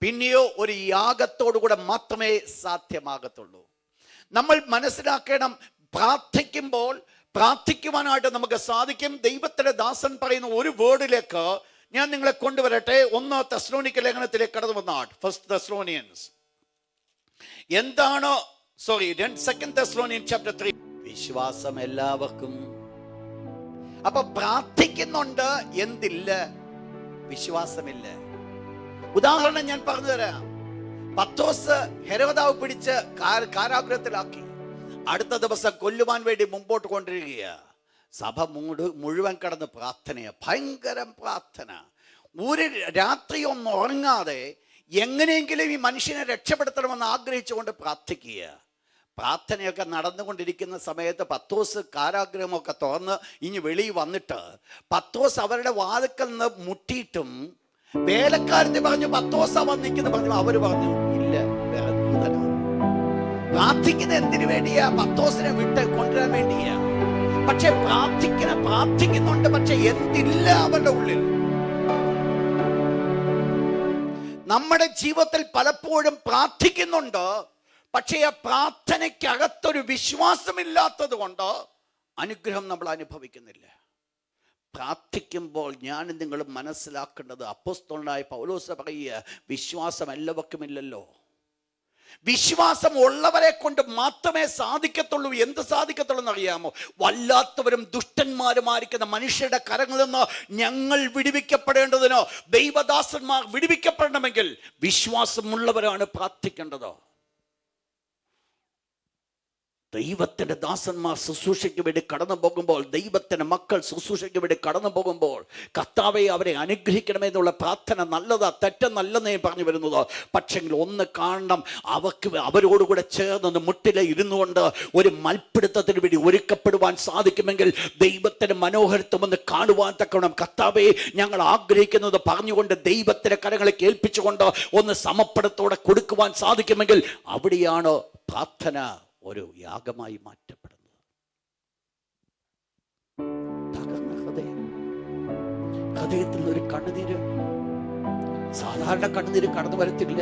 പിന്നെയോ ഒരു യാഗത്തോടു കൂടെ മാത്രമേ സാധ്യമാകത്തുള്ളൂ. നമ്മൾ മനസ്സിലാക്കണം, പ്രാർത്ഥിക്കുവാനായിട്ട് നമുക്ക് സാധിക്കും. ദൈവത്തിന്റെ ദാസൻ പറയുന്ന ഒരു വേർഡിലേക്ക് ഞാൻ നിങ്ങളെ കൊണ്ടുവരട്ടെ. 1 തെസ്സലോനിക്ക ലേഖനത്തിലേക്ക് കടന്നു വന്നാൽ, 1 Thessalonians എന്താണ് 2 Thessalonians chapter 3. വിശ്വാസം എല്ലാവർക്കും. അപ്പൊ പ്രാർത്ഥിക്കുന്നുണ്ട്, എന്തില്ല? വിശ്വാസമില്ല. ഉദാഹരണം ഞാൻ പറഞ്ഞു തരാം. പത്രോസ് ഹെരോദാവ് പിടിച്ച് കാരാഗ്രഹത്തിലാക്കി. അടുത്ത ദിവസം കൊല്ലുവാൻ വേണ്ടി മുമ്പോട്ട് കൊണ്ടിരിക്കുക. സഭ മുഴുവൻ കടന്ന് പ്രാർത്ഥനയാണ്, ഭയങ്കര പ്രാർത്ഥന. ഒരു രാത്രിയൊന്നും ഉറങ്ങാതെ എങ്ങനെയെങ്കിലും ഈ മനുഷ്യനെ രക്ഷപ്പെടുത്തണമെന്ന് ആഗ്രഹിച്ചുകൊണ്ട് പ്രാർത്ഥിക്കുക. പ്രാർത്ഥനയൊക്കെ നടന്നുകൊണ്ടിരിക്കുന്ന സമയത്ത് പത്രോസ് കാരാഗ്രഹമൊക്കെ തുറന്ന് ഇനി വെളിയിൽ വന്നിട്ട് പത്രോസ് അവരുടെ വാതിക്കൽ നിന്ന് മുട്ടിയിട്ടും വേലക്കാരത്തെ പറഞ്ഞു പത്രോസാ വന്നിരിക്കുന്നു പറഞ്ഞു. അവര് പറഞ്ഞു ഇല്ല, വേറെ ദൂതനാ. പ്രാർത്ഥിക്കുന്ന എന്തിനു വേണ്ടിയാ? പത്രോസിനെ വിട്ട് കൊണ്ടുവരാൻ വേണ്ടിയാ. പക്ഷെ പ്രാർത്ഥിക്കുന്നുണ്ട്, പക്ഷെ എന്തില്ല അവരുടെ ഉള്ളിൽ. നമ്മുടെ ജീവിതത്തിൽ പലപ്പോഴും പ്രാർത്ഥിക്കുന്നുണ്ട്, പക്ഷേ ആ പ്രാർത്ഥനയ്ക്കകത്തൊരു വിശ്വാസമില്ലാത്തത് കൊണ്ട് അനുഗ്രഹം നമ്മൾ അനുഭവിക്കുന്നില്ല. പ്രാർത്ഥിക്കുമ്പോൾ ഞാനും നിങ്ങളും മനസ്സിലാക്കേണ്ടത്, അപ്പോസ്തലനായ പൗലോസ് പറയുക, വിശ്വാസം എല്ലാവർക്കുമില്ലല്ലോ. വിശ്വാസം ഉള്ളവരെ കൊണ്ട് മാത്രമേ സാധിക്കത്തുള്ളൂ. എന്ത് സാധിക്കത്തുള്ളൂ എന്നറിയാമോ? വല്ലാത്തവരും ദുഷ്ടന്മാരുമായിരിക്കുന്ന മനുഷ്യരുടെ കരങ്ങളിൽ നിന്ന് ഞങ്ങൾ വിടുവിക്കപ്പെടേണ്ടതിനോ ദൈവദാസന്മാർ വിടുവിക്കപ്പെടണമെങ്കിൽ വിശ്വാസമുള്ളവരാണ് പ്രാർത്ഥിക്കേണ്ടത്. ദൈവത്തിന്റെ ദാസന്മാർ ശുശ്രൂഷയ്ക്ക് വേണ്ടി കടന്നു പോകുമ്പോൾ, ദൈവത്തിന്റെ മക്കൾ ശുശ്രൂഷയ്ക്ക് വേണ്ടി കടന്നു പോകുമ്പോൾ, കർത്താവെ അവരെ അനുഗ്രഹിക്കണമെന്നുള്ള പ്രാർത്ഥന നല്ലതാ, തെറ്റെന്നല്ലെന്നേ പറഞ്ഞു വരുന്നത്. പക്ഷെങ്കിൽ ഒന്ന് കാണണം, അവരോടുകൂടെ ചേർന്ന് മുട്ടിലെ ഇരുന്നു കൊണ്ട് ഒരു മൽപ്പിടുത്തത്തിന് വേണ്ടി ഒരുക്കപ്പെടുവാൻ സാധിക്കുമെങ്കിൽ ദൈവത്തിന്റെ മനോഹരത്വം ഒന്ന് കാണുവാൻ തക്കണം. കർത്താവെ ഞങ്ങൾ ആഗ്രഹിക്കുന്നത് പറഞ്ഞുകൊണ്ട് ദൈവത്തിന്റെ കരങ്ങളെ കേൾപ്പിച്ചുകൊണ്ട് ഒന്ന് സമർപ്പണത്തോടെ കൊടുക്കുവാൻ സാധിക്കുമെങ്കിൽ അവിടെയാണ് പ്രാർത്ഥന ഒരു യാഗമായി മാറ്റപ്പെടുന്നത്. തകർന്ന ഹൃദയത്തിൽ ഒരു കണ്ണുനീര്, സാധാരണ കണ്ണുനീര് കടന്നു വരത്തില്ല.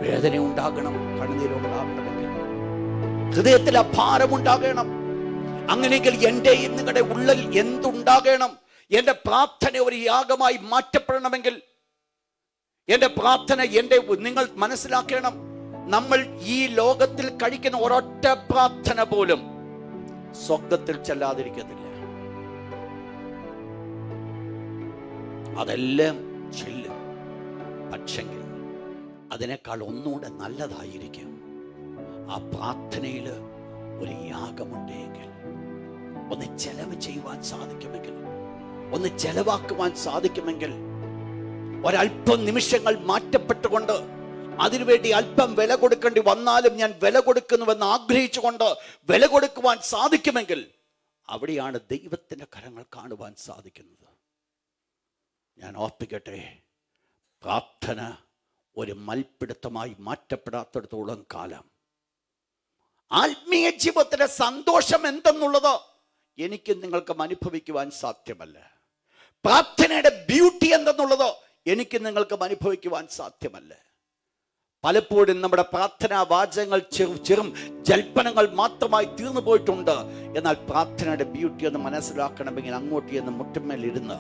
വേദന ഉണ്ടാകണം, കണ്ണുനീര് ഉണ്ടാകണമെങ്കിൽ ഹൃദയത്തിൽ ആ ഭാരമുണ്ടാകണം. അങ്ങനെയെങ്കിൽ എന്റെയും നിങ്ങളുടെ ഉള്ളിൽ എന്തുണ്ടാകണം? എന്റെ പ്രാർത്ഥന ഒരു യാഗമായി മാറ്റപ്പെടണമെങ്കിൽ എന്റെ പ്രാർത്ഥന നിങ്ങൾ മനസ്സിലാക്കണം, നമ്മൾ ഈ ലോകത്തിൽ കഴിക്കുന്ന ഒരൊറ്റ പ്രാർത്ഥന പോലും സ്വർഗത്തിൽ ചെല്ലാതിരിക്കത്തില്ല. അതെല്ലാം ചെല്ലും. പക്ഷെങ്കിൽ അതിനേക്കാൾ ഒന്നുകൂടെ നല്ലതായിരിക്കും ആ പ്രാർത്ഥനയിൽ ഒരു യാഗമുണ്ടെങ്കിൽ, ഒന്ന് ചെലവ് ചെയ്യുവാൻ സാധിക്കുമെങ്കിൽ, ഒന്ന് ചെലവാക്കുവാൻ സാധിക്കുമെങ്കിൽ, ഒരല്പം നിമിഷങ്ങൾ മാറ്റപ്പെട്ടുകൊണ്ട് അതിനുവേണ്ടി അല്പം വില കൊടുക്കേണ്ടി വന്നാലും ഞാൻ വില കൊടുക്കുന്നുവെന്ന് ആഗ്രഹിച്ചുകൊണ്ട് വില കൊടുക്കുവാൻ സാധിക്കുമെങ്കിൽ അവിടെയാണ് ദൈവത്തിന്റെ കരങ്ങൾ കാണുവാൻ സാധിക്കുന്നത്. ഞാൻ ഓർപ്പിക്കട്ടെ, പ്രാർത്ഥന ഒരു മൽപ്പിടുത്തമായി മാറ്റപ്പെടാത്തിടത്തോളം കാലം ആത്മീയ ജീവിതത്തിലെ സന്തോഷം എന്തെന്നുള്ളത് എനിക്ക് നിങ്ങൾക്കും അനുഭവിക്കുവാൻ സാധ്യമല്ല. പ്രാർത്ഥനയുടെ ബ്യൂട്ടി എന്തെന്നുള്ളത് എനിക്ക് നിങ്ങൾക്കും അനുഭവിക്കുവാൻ സാധ്യമല്ല. പലപ്പോഴും നമ്മുടെ പ്രാർത്ഥനാ വാചകങ്ങൾ ചെറും ജൽപ്പനങ്ങൾ മാത്രമായി തീർന്നു പോയിട്ടുണ്ട്. എന്നാൽ പ്രാർത്ഥനയുടെ ബ്യൂട്ടി ഒന്ന് മനസ്സിലാക്കണമെങ്കിൽ അങ്ങോട്ട് എന്ന് മുട്ടുമേലിരുന്ന്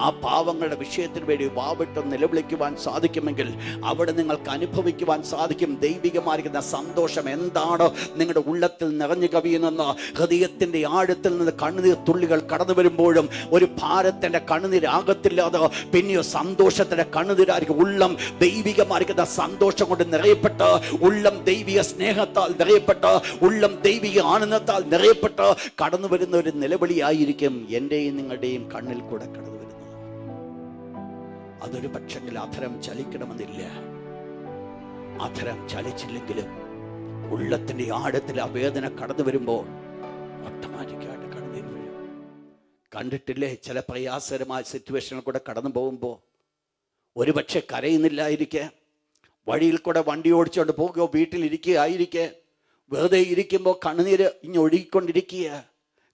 ആ പാവങ്ങളുടെ വിഷയത്തിന് വേണ്ടി വാവിട്ട് നിലവിളിക്കുവാൻ സാധിക്കുമെങ്കിൽ അവിടെ നിങ്ങൾക്ക് അനുഭവിക്കുവാൻ സാധിക്കും ദൈവികമായിരിക്കുന്ന സന്തോഷം എന്താണ് നിങ്ങളുടെ ഉള്ളത്തിൽ നിറഞ്ഞു കവിയുന്നെന്ന്. ഹൃദയത്തിൻ്റെ ആഴത്തിൽ നിന്ന് കണ്ണുനീർ തുള്ളികൾ കടന്നു വരുമ്പോഴും ഒരു ഭാരത്തിൻ്റെ കണ്ണുനീരാകത്തില്ലാതെ പിന്നെയോ സന്തോഷത്തിൻ്റെ കണ്ണുനീരായിരിക്കും. ഉള്ളം ദൈവികമായിരിക്കുന്ന സന്തോഷം കൊണ്ട് നിറയപ്പെട്ട്, ഉള്ളം ദൈവിക സ്നേഹത്താൽ നിറയപ്പെട്ട്, ഉള്ളം ദൈവിക ആനന്ദത്താൽ നിറയപ്പെട്ട് കടന്നു വരുന്ന ഒരു നിലവിളിയായിരിക്കും എൻ്റെയും നിങ്ങളുടെയും കണ്ണിൽ കൂടെ കടന്നു വരുന്നത്. അതൊരു പക്ഷെങ്കിൽ അധരം ചലിക്കണമെന്നില്ല. അധരം ചലിച്ചില്ലെങ്കിലും ഉള്ളത്തിന്റെ ആഴത്തിൽ ആ വേദന കടന്നു വരുമ്പോൾ ഓട്ടോമാറ്റിക്കായിട്ട് കണ്ണുനീർ വീഴും. കണ്ടിട്ടില്ലേ ചില പ്രയാസകരമായ സിറ്റുവേഷനിൽ കൂടെ കടന്നു പോകുമ്പോൾ ഒരുപക്ഷെ കരയുന്നില്ലായിരിക്കെ, വഴിയിൽ കൂടെ വണ്ടി ഓടിച്ചുകൊണ്ട് പോകുകയോ വീട്ടിലിരിക്കുകയായിരിക്കെ, വെറുതെ ഇരിക്കുമ്പോൾ കണ്ണുനീര് ഒഴുകിക്കൊണ്ടിരിക്കുക.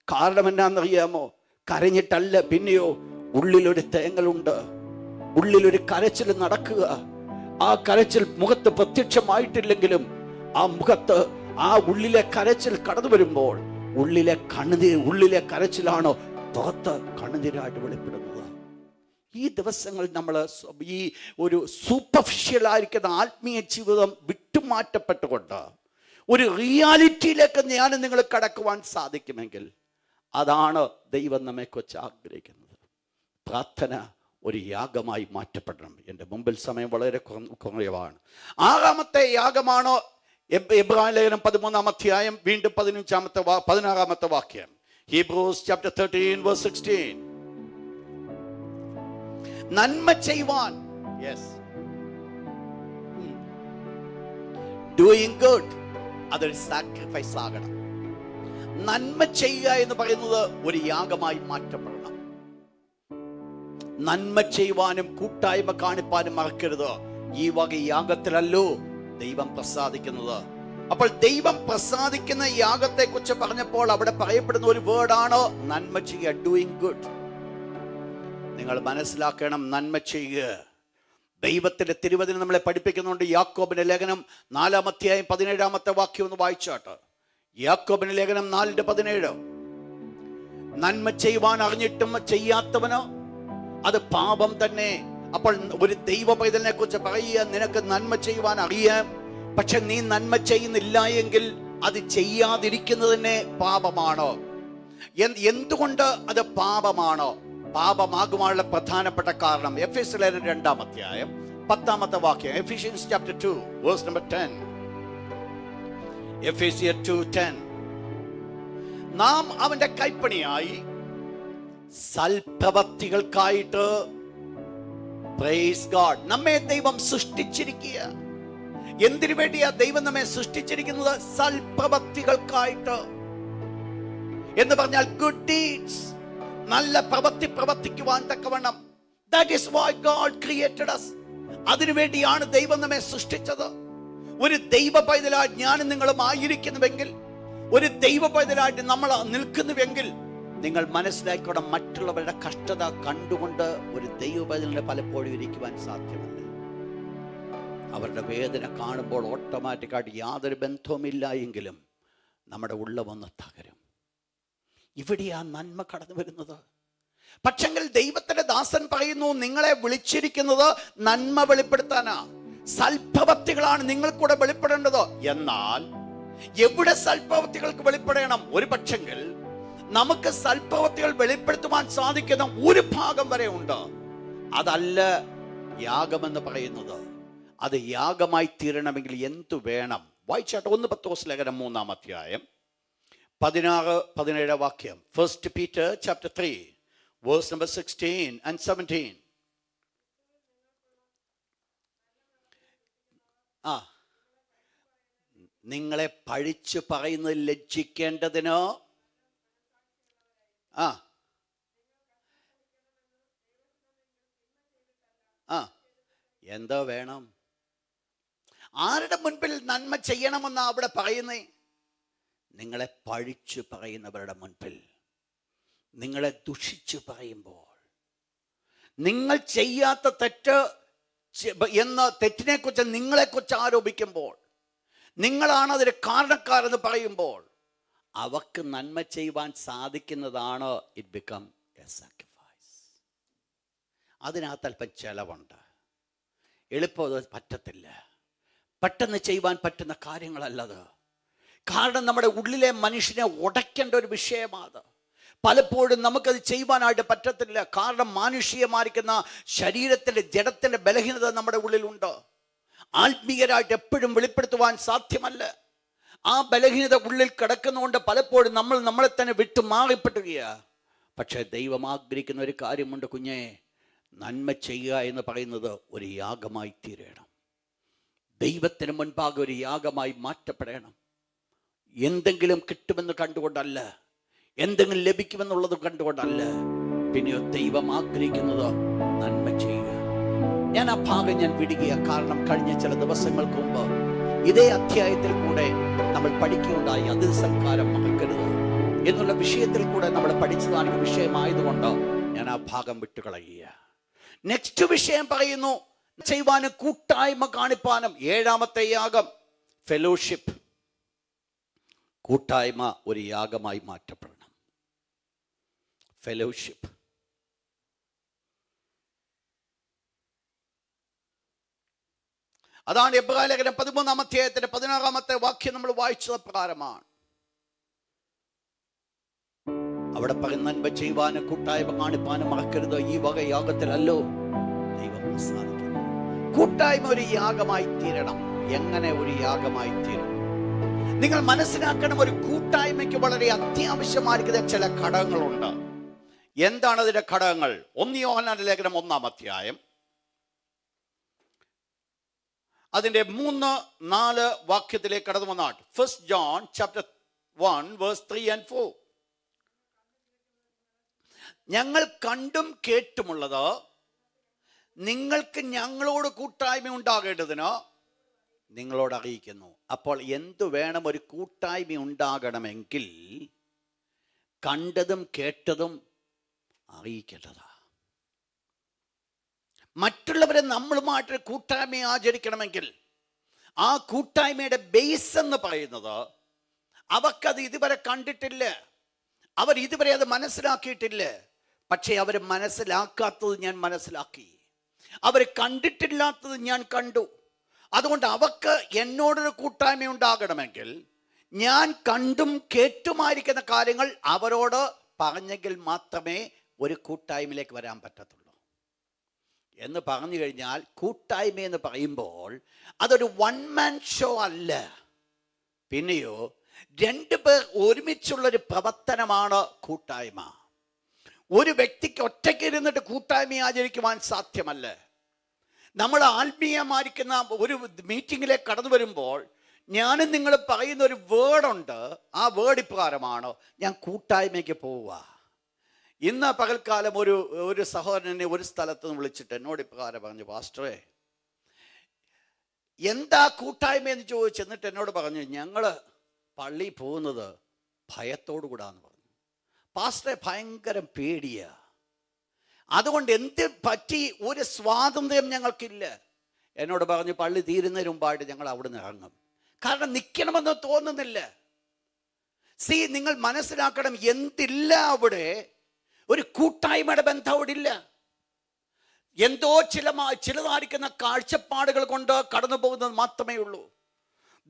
കാരണം എന്നാണെന്നറിയാമോ? കരഞ്ഞിട്ടല്ല, പിന്നെയോ ഉള്ളിലൊരു തേങ്ങലുണ്ട്, ഉള്ളിലൊരു കരച്ചിൽ നടക്കുക. ആ കരച്ചിൽ മുഖത്ത് പ്രത്യക്ഷമായിട്ടില്ലെങ്കിലും ആ മുഖത്ത് ആ ഉള്ളിലെ കരച്ചിൽ കടന്നു വരുമ്പോൾ ഉള്ളിലെ കണ്ണുനീർ, ഉള്ളിലെ കരച്ചിലാണ് പുറത്ത് കണ്ണുനീരായിട്ട് വെളിപ്പെടുന്നത്. ഈ ദിവസങ്ങൾ നമ്മൾ ഈ ഒരു സൂപ്പർഫിഷ്യലായിരിക്കുന്ന ആത്മീയ ജീവിതം വിട്ടുമാറ്റപ്പെട്ടുകൊണ്ട് ഒരു റിയാലിറ്റിയിലേക്ക് ഞാൻ നിങ്ങൾ കടക്കുവാൻ സാധിക്കുമെങ്കിൽ അതാണ് ദൈവം നമ്മെക്കുറിച്ച് ആഗ്രഹിക്കുന്നത്. പ്രാർത്ഥന ഒരു യാഗമായി മാറ്റപ്പെടണം. എൻ്റെ മുമ്പിൽ സമയം വളരെ കുറവാണ്. 6ാമത്തെ യാഗമാണ് എബ്രായ ലേഖനം 13-ാം അധ്യായം വീണ്ടും 16-ാമത്തെ വാക്യം. Hebrews chapter 13 verse 16. നന്മ ചെയ്യുവാൻ, ഡൂയിങ് ഗുഡ്, അതൊരു സാക്രിഫൈസ് ആകണം. നന്മ ചെയ്യുക എന്ന് പറയുന്നത് ഒരു യാഗമായി മാറ്റപ്പെടണം. നന്മ ചെയ്യുവാനും കൂട്ടായ്മ കാണിപ്പാനും മറക്കരുത്. ഈ വക യാഗത്തിലല്ലോ ദൈവം പ്രസാദിക്കുന്നത്. അപ്പോൾ ദൈവം പ്രസാദിക്കുന്ന യാഗത്തെ കുറിച്ച് പറഞ്ഞപ്പോൾ അവിടെ പറയപ്പെടുന്ന ഒരു വേർഡാണ് നന്മ ചെയ്യുക, ഡൂയിങ് ഗുഡ്. നിങ്ങൾ മനസ്സിലാക്കണം, നന്മ ചെയ്യുക. ദൈവത്തിന്റെ തിരുവചനം നമ്മളെ പഠിപ്പിക്കുന്നുണ്ട്. യാക്കോബിന്റെ ലേഖനം 4-ാം അധ്യായം 17-ാമത്തെ വാക്യം ഒന്ന് വായിച്ചാട്ട്. യാക്കോബിന്റെ ലേഖനം 4:17. നന്മ ചെയ്യുവാൻ അറിഞ്ഞിട്ടും ചെയ്യാത്തവനോ അത് പാപം തന്നെ. അപ്പോൾ ഒരു ദൈവ പൈതലിനെ കുറിച്ച് പറയുക, നിനക്ക് നന്മ ചെയ്യുവാൻ അറിയാം, പക്ഷെ നീ നന്മ ചെയ്യുന്നില്ല എങ്കിൽ അത് ചെയ്യാതിരിക്കുന്നത് തന്നെ പാപമാണോ? എന്തുകൊണ്ട് അത് പാപമാണോ? പാപമാകുവാനുള്ള പ്രധാനപ്പെട്ട കാരണം എഫേസ്യർ 2-ാം അധ്യായം 10-ാമത്തെ വാക്യം. Ephesians chapter 2 verse number 10. എഫേസ്യർ 2:10. നാം അവന്റെ കൈപ്പണിയായി സൽപ്രവൃത്തികൾക്കായിട്ട്, പ്രൈസ് ഗോഡ്, നമ്മെ ദൈവം സൃഷ്ടിച്ചിരിക്കുക. എന്തിനു വേണ്ടിയാ ദൈവം നമ്മെ സൃഷ്ടിച്ചിരിക്കുന്നത്? സൽപ്രവൃത്തികൾക്കായിട്ട് എന്ന് പറഞ്ഞാൽ ഗുഡ് ഡീഡ്സ്, നല്ല പ്രവൃത്തി പ്രവർത്തിക്കുവാൻ തക്കവണ്ണം. That is why God created us. അതിനുവേണ്ടിയാണ് ദൈവം നമ്മെ സൃഷ്ടിച്ചത്. ഒരു ദൈവ പൈതലായി ഞാനും നിങ്ങളും ആയിരിക്കുന്നുവെങ്കിൽ, ഒരു ദൈവ പൈതലായിട്ട് നമ്മൾ നിൽക്കുന്നുവെങ്കിൽ നിങ്ങൾ മനസ്സിലാക്കണം, മറ്റുള്ളവരുടെ കഷ്ടത കണ്ടുകൊണ്ട് ഒരു ദൈവ പൈതലിനെ പലപ്പോഴും ഇരിക്കുവാൻ സാധ്യമല്ല. അവരുടെ വേദന കാണുമ്പോൾ ഓട്ടോമാറ്റിക്കായിട്ട് യാതൊരു ബന്ധവുമില്ല എങ്കിലും നമ്മുടെ ഉള്ളമൊന്ന് തകരും. ഇവിടെയാ നന്മ കടന്നു വരുന്നത്. പക്ഷെങ്കിൽ ദൈവത്തിന്റെ ദാസൻ പറയുന്നു, നിങ്ങളെ വിളിച്ചിരിക്കുന്നത് നന്മ വെളിപ്പെടുത്താനാ, സൽപ്രവൃത്തികളാണ് നിങ്ങൾക്കൂടെ വെളിപ്പെടേണ്ടത്. എന്നാൽ എവിടെ സൽപ്രവൃത്തികൾക്ക് വെളിപ്പെടണം? ഒരു പക്ഷെങ്കിൽ നമുക്ക് സൽപ്രവൃത്തികൾ വെളിപ്പെടുത്തുവാൻ സാധിക്കുന്ന ഒരു ഭാഗം വരെ ഉണ്ട്. അതല്ല യാഗമെന്ന് പറയുന്നത്. അത് യാഗമായി തീരണമെങ്കിൽ എന്തു വേണം? വായിച്ചാട്ട് 1 പത്രോസ് ലേഖനം 3-ാം അധ്യായം 16-17 വാക്യം. 1 Peter chapter 3 verse number 16 and 17. നിങ്ങളെ പഴിച്ചു പറയുന്നത് ലജ്ജിക്കേണ്ടതിനോ എന്തോ വേണം? ആരുടെ മുൻപിൽ നന്മ ചെയ്യണമെന്നാ അവിടെ പറയുന്നേ? നിങ്ങളെ പഴിച്ചു പറയുന്നവരുടെ മുൻപിൽ, നിങ്ങളെ ദുഷിച്ചു പറയുമ്പോൾ, നിങ്ങൾ ചെയ്യാത്ത തെറ്റ് എന്ന തെറ്റിനെക്കുറിച്ച് നിങ്ങളെക്കുറിച്ച് ആരോപിക്കുമ്പോൾ, നിങ്ങളാണ് അതിന് കാരണക്കാരെന്ന് പറയുമ്പോൾ, അവക്ക് നന്മ ചെയ്യുവാൻ സാധിക്കുന്നതാണ് ഇറ്റ് ബിക്കം എ സാക്രിഫൈസ്. അതിനകത്ത് അല്പം ചെലവുണ്ട്, എളുപ്പം അത് പറ്റത്തില്ല, പെട്ടെന്ന് ചെയ്യുവാൻ പറ്റുന്ന കാര്യങ്ങളല്ലത്. കാരണം നമ്മുടെ ഉള്ളിലെ മനുഷ്യനെ ഉടയ്ക്കേണ്ട ഒരു വിഷയമാണ്. പലപ്പോഴും നമുക്കത് ചെയ്യുവാനായിട്ട് പറ്റത്തില്ല. കാരണം മാനുഷികമായിരിക്കുന്ന ശരീരത്തിൻ്റെ ജഡത്തിൻ്റെ ബലഹീനത നമ്മുടെ ഉള്ളിലുണ്ട്. ആത്മീയരായിട്ട് എപ്പോഴും വെളിപ്പെടുത്തുവാൻ സാധ്യമല്ല. ആ ബലഹീനത ഉള്ളിൽ കിടക്കുന്നതുകൊണ്ട് പലപ്പോഴും നമ്മൾ നമ്മളെ തന്നെ വിട്ടു മാറിപ്പെട്ടുകയാണ്. പക്ഷേ ദൈവം ആഗ്രഹിക്കുന്ന ഒരു കാര്യമുണ്ട് കുഞ്ഞെ, നന്മ ചെയ്യുക എന്ന് പറയുന്നത് ഒരു യാഗമായി തീരണം. ദൈവത്തിന് മുൻപാകെ ഒരു യാഗമായി മാറ്റപ്പെടണം. എന്തെങ്കിലും കിട്ടുമെന്ന് കണ്ടുകൊണ്ടല്ല, എന്തെങ്കിലും ലഭിക്കുമെന്നുള്ളത് കണ്ടുകൊണ്ടല്ല. പിന്നെയോ ദൈവം ആഗ്രഹിക്കുന്നത് നന്മ ചെയ്യുക. ഞാൻ ആ ഭാഗം ഞാൻ വിടുകയ. കാരണം കഴിഞ്ഞ ചില ദിവസങ്ങൾക്ക് മുമ്പ് ഇതേ അധ്യായത്തിൽ കൂടെ നമ്മൾ പഠിക്കുകയുണ്ടായി. അതിഥി സൽക്കാരം മറക്കരുത് എന്നുള്ള വിഷയത്തിൽ കൂടെ നമ്മൾ പഠിച്ചതാണ് വിഷയമായതുകൊണ്ട് ഞാൻ ആ ഭാഗം വിട്ടുകളയുക. നെക്സ്റ്റ് വിഷയം പറയുന്നു, ചെയ്യുവാനും കൂട്ടായ്മ കാണിപ്പാനും. ഏഴാമത്തെ യാഗം ഫെലോഷിപ്പ്. കൂട്ടായ്മ ഒരു യാഗമായി മാറ്റപ്പെടണം. ഫെലോഷിപ്പ്. അതാണ് എബ്രായ ലേഖനം 13-ാം അധ്യായത്തിന്റെ 16-ാമത്തെ വാക്യം നമ്മൾ വായിച്ചത് പ്രകാരമാണ്. അവിടെ പറയുന്ന നന്മ ചെയ്യുവാനും കൂട്ടായ്മ കാണിപ്പാനും മറക്കരുത്. ഈ വക യാഗത്തിലല്ലോ ദൈവം പ്രസാദിക്കുന്നു. കൂട്ടായ്മ ഒരു യാഗമായി തീരണം. എങ്ങനെ ഒരു യാഗമായി തീരും? നിങ്ങൾ മനസ്സിലാക്കണം, ഒരു കൂട്ടായ്മയ്ക്ക് വളരെ അത്യാവശ്യമായിരിക്കുന്ന ചില ഘടകങ്ങളുണ്ട്. എന്താണ് അതിന്റെ ഘടകങ്ങൾ? 1 യോഹന്നാന്റെ ലേഖനം 1-ാം അധ്യായം അതിന്റെ 3-4 വാക്യത്തിലേക്ക് കടന്നു വന്നാട്ട്. 1 John chapter 1 verse 3 and 4. ഞങ്ങൾ കണ്ടും കേട്ടുമുള്ളത് നിങ്ങൾക്ക് ഞങ്ങളോട് കൂട്ടായ്മ ഉണ്ടാകേണ്ടതിന് നിങ്ങളോട് അറിയിക്കുന്നു. അപ്പോൾ എന്തു വേണം? ഒരു കൂട്ടായ്മ ഉണ്ടാകണമെങ്കിൽ കണ്ടതും കേട്ടതും അറിയിക്കേണ്ടതാ. മറ്റുള്ളവരെ നമ്മളുമായിട്ട് കൂട്ടായ്മ ആചരിക്കണമെങ്കിൽ ആ കൂട്ടായ്മയുടെ ബേസ് എന്ന് പറയുന്നത് അവർക്കത് ഇതുവരെ കണ്ടിട്ടില്ല, അവർ ഇതുവരെ അത് മനസ്സിലാക്കിയിട്ടില്ല. പക്ഷേ അവർ മനസ്സിലാക്കാത്തത് ഞാൻ മനസ്സിലാക്കി, അവർ കണ്ടിട്ടില്ലാത്തത് ഞാൻ കണ്ടു. അതുകൊണ്ട് അവർക്ക് എന്നോടൊരു കൂട്ടായ്മ ഉണ്ടാകണമെങ്കിൽ ഞാൻ കണ്ടും കേട്ടുമായിരിക്കുന്ന കാര്യങ്ങൾ അവരോട് പറഞ്ഞെങ്കിൽ മാത്രമേ ഒരു കൂട്ടായ്മയിലേക്ക് വരാൻ പറ്റത്തുള്ളൂ. എന്ന് പറഞ്ഞു കഴിഞ്ഞാൽ കൂട്ടായ്മ എന്ന് പറയുമ്പോൾ അതൊരു വൺ മാൻ ഷോ അല്ല. പിന്നെയോ 2 പേർ ഒരുമിച്ചുള്ളൊരു പ്രവർത്തനമാണ് കൂട്ടായ്മ. ഒരു വ്യക്തിക്ക് ഒറ്റയ്ക്ക് ഇരുന്നിട്ട് കൂട്ടായ്മ ആചരിക്കുവാൻ സാധ്യമല്ല. നമ്മൾ ആത്മീയമായിരിക്കുന്ന ഒരു മീറ്റിങ്ങിലേക്ക് കടന്നു വരുമ്പോൾ ഞാനും നിങ്ങൾ പറയുന്ന ഒരു വേർഡുണ്ട്. ആ വേർഡ് ഇപ്രകാരമാണ്, ഞാൻ കൂട്ടായ്മയ്ക്ക് പോവുക. ഇന്ന് പകൽക്കാലം ഒരു സഹോദരനെ ഒരു സ്ഥലത്ത് നിന്ന് വിളിച്ചിട്ട് എന്നോട് ഇപ്രകാരം പറഞ്ഞു, പാസ്റ്ററെ എന്താ കൂട്ടായ്മ എന്ന് ചോദിച്ചു. എന്നിട്ട് എന്നോട് പറഞ്ഞു, ഞങ്ങൾ പള്ളി പോകുന്നത് ഭയത്തോടു കൂടാന്ന് പറഞ്ഞു. പാസ്റ്ററെ ഭയങ്കര പേടിയാ, അതുകൊണ്ട് എന്ത് പറ്റി ഒരു സ്വാതന്ത്ര്യം ഞങ്ങൾക്കില്ല. എന്നോട് പറഞ്ഞു, പള്ളി തീരുന്നതിന് മുമ്പായിട്ട് ഞങ്ങൾ അവിടെ നിന്ന് ഇറങ്ങും, കാരണം നിൽക്കണമെന്ന് തോന്നുന്നില്ല. നിങ്ങൾ മനസ്സിലാക്കണം, എന്തില്ല അവിടെ? ഒരു കൂട്ടായ്മയുടെ ബന്ധം അവിടെ ഇല്ല. എന്തോ ചിലതായിരിക്കുന്ന കാഴ്ചപ്പാടുകൾ കൊണ്ട് കടന്നു പോകുന്നത് മാത്രമേ ഉള്ളൂ.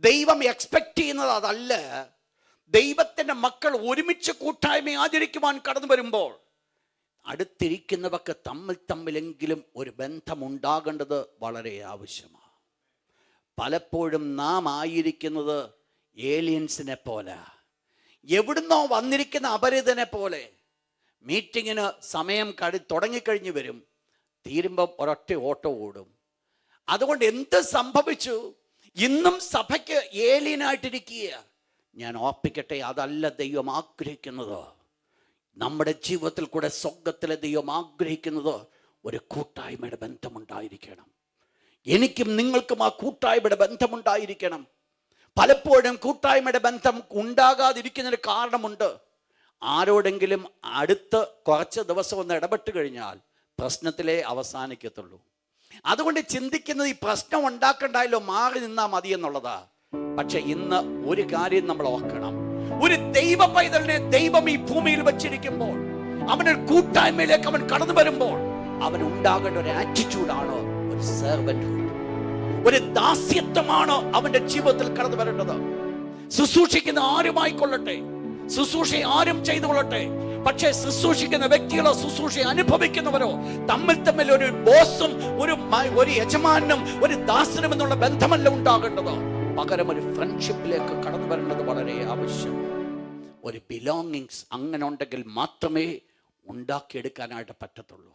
ദൈവം എക്സ്പെക്ട് ചെയ്യുന്നത് അതല്ല. ദൈവത്തിൻ്റെ മക്കൾ ഒരുമിച്ച് കൂട്ടായ്മ ആചരിക്കുവാൻ കടന്നു വരുമ്പോൾ അടുത്തിരിക്കുന്നവർക്ക് തമ്മിലെങ്കിലും ഒരു ബന്ധമുണ്ടാകേണ്ടത് വളരെ ആവശ്യമാണ്. പലപ്പോഴും നാം ആയിരിക്കുന്നത് ഏലിയൻസിനെ പോലെ, എവിടുന്നോ വന്നിരിക്കുന്ന അപരിതനെ പോലെ. മീറ്റിങ്ങിന് സമയം തുടങ്ങിക്കഴിഞ്ഞ് വരും, തീരുമ്പം ഒരൊറ്റ ഓട്ടോ ഓടും. അതുകൊണ്ട് എന്ത് സംഭവിച്ചു? ഇന്നും സഭയ്ക്ക് ഏലിയനായിട്ടിരിക്കുക. ഞാൻ ഓർപ്പിക്കട്ടെ, അതല്ല ദൈവം ആഗ്രഹിക്കുന്നത്. നമ്മുടെ ജീവിതത്തിൽ കൂടെ സ്വർഗ്ഗത്തിലെ ദൈവം ആഗ്രഹിക്കുന്നത് ഒരു കൂട്ടായ്മയുടെ ബന്ധമുണ്ടായിരിക്കണം. എനിക്കും നിങ്ങൾക്കും ആ കൂട്ടായ്മയുടെ ബന്ധമുണ്ടായിരിക്കണം. പലപ്പോഴും കൂട്ടായ്മയുടെ ബന്ധം ഉണ്ടാകാതിരിക്കുന്നതിന് കാരണമുണ്ട്. ആരോടെങ്കിലും അടുത്ത് കുറച്ച് ദിവസം ഒന്ന് ഇടപെട്ട് കഴിഞ്ഞാൽ പ്രശ്നത്തിലേ അവസാനിക്കത്തുള്ളൂ. അതുകൊണ്ട് ചിന്തിക്കുന്നത് ഈ പ്രശ്നം ഉണ്ടാക്കണ്ടായല്ലോ, മാറി നിന്നാൽ മതി എന്നുള്ളതാ. പക്ഷെ ഇന്ന് ഒരു കാര്യം നമ്മൾ ഓർക്കണം, ഒരു ദൈവ പൈതലിനെ ദൈവം ഈ ഭൂമിയിൽ വെച്ചിരിക്കുമ്പോൾ, അവനൊരു കൂട്ടായ്മയിലേക്ക് അവൻ കടന്നു വരുമ്പോൾ അവൻ ഉണ്ടാകേണ്ട ഒരു ആറ്റിറ്റ്യൂഡാണ് ഒരു സെർവന്റ്ഹുഡ്, ഒരു ദാസ്യത്വമാണ് അവന്റെ ജീവിതത്തിൽ കടന്നു വരേണ്ടത്. ശുശ്രൂഷിക്കുന്ന ആരുമായിക്കൊള്ളട്ടെ, ശുശ്രൂഷ ആരും ചെയ്തു കൊള്ളട്ടെ, പക്ഷേ ശുശ്രൂഷിക്കുന്ന വ്യക്തികളോ ശുശ്രൂഷ അനുഭവിക്കുന്നവരോ തമ്മിൽ ഒരു ബോസും ഒരു യജമാനും ഒരു ദാസനും എന്നുള്ള ബന്ധമല്ല ഉണ്ടാകേണ്ടത്. പകരം ഒരു ഫ്രണ്ട്ഷിപ്പിലേക്ക് കടന്നു വരേണ്ടത് വളരെ ആവശ്യമാണ്. ഒരു ബിലോങ്ങിങ്സ് അങ്ങനെ ഉണ്ടെങ്കിൽ മാത്രമേ ഉണ്ടാക്കിയെടുക്കാനായിട്ട് പറ്റത്തുള്ളൂ.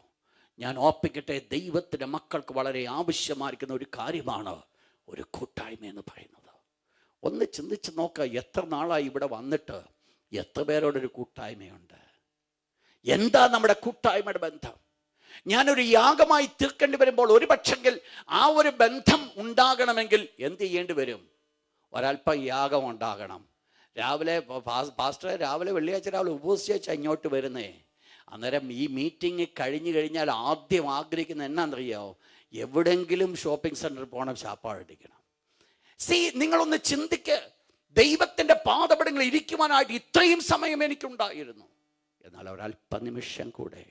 ഞാൻ ഓർപ്പിക്കട്ടെ, ദൈവത്തിൻ്റെ മക്കൾക്ക് വളരെ ആവശ്യമായിരിക്കുന്ന ഒരു കാര്യമാണ് ഒരു കൂട്ടായ്മ എന്ന് പറയുന്നത്. ഒന്ന് ചിന്തിച്ച് നോക്കുക, എത്ര നാളായി ഇവിടെ വന്നിട്ട് എത്ര പേരോടൊരു കൂട്ടായ്മയുണ്ട്? എന്താ നമ്മുടെ കൂട്ടായ്മയുടെ ബന്ധം? ഞാനൊരു യാഗമായി തീർക്കേണ്ടി വരുമ്പോൾ ഒരു പക്ഷെങ്കിൽ ആ ഒരു ബന്ധം ഉണ്ടാകണമെങ്കിൽ എന്ത് ചെയ്യേണ്ടി വരും? ഒരല്പം യാഗം ഉണ്ടാകണം. രാവിലെ പാസ്റ്ററെ രാവിലെ വെള്ളിയാഴ്ച രാവിലെ ഉപവസിച്ച ഇങ്ങോട്ട് വരുന്നേ, അന്നേരം ഈ മീറ്റിംഗ് കഴിഞ്ഞു കഴിഞ്ഞാൽ ആദ്യം ആഗ്രഹിക്കുന്ന എന്നാന്നറിയാമോ? എവിടെങ്കിലും ഷോപ്പിംഗ് സെൻറ്ററിൽ പോകണം, ശാപ്പാടടിക്കണം. നിങ്ങളൊന്ന് ചിന്തിക്ക്, ദൈവത്തിൻ്റെ പാദപടങ്ങളിൽ ഇരിക്കുവാനായിട്ട് ഇത്രയും സമയം എനിക്കുണ്ടായിരുന്നു. എന്നാൽ ഒരല്പനിമിഷം കൂടെ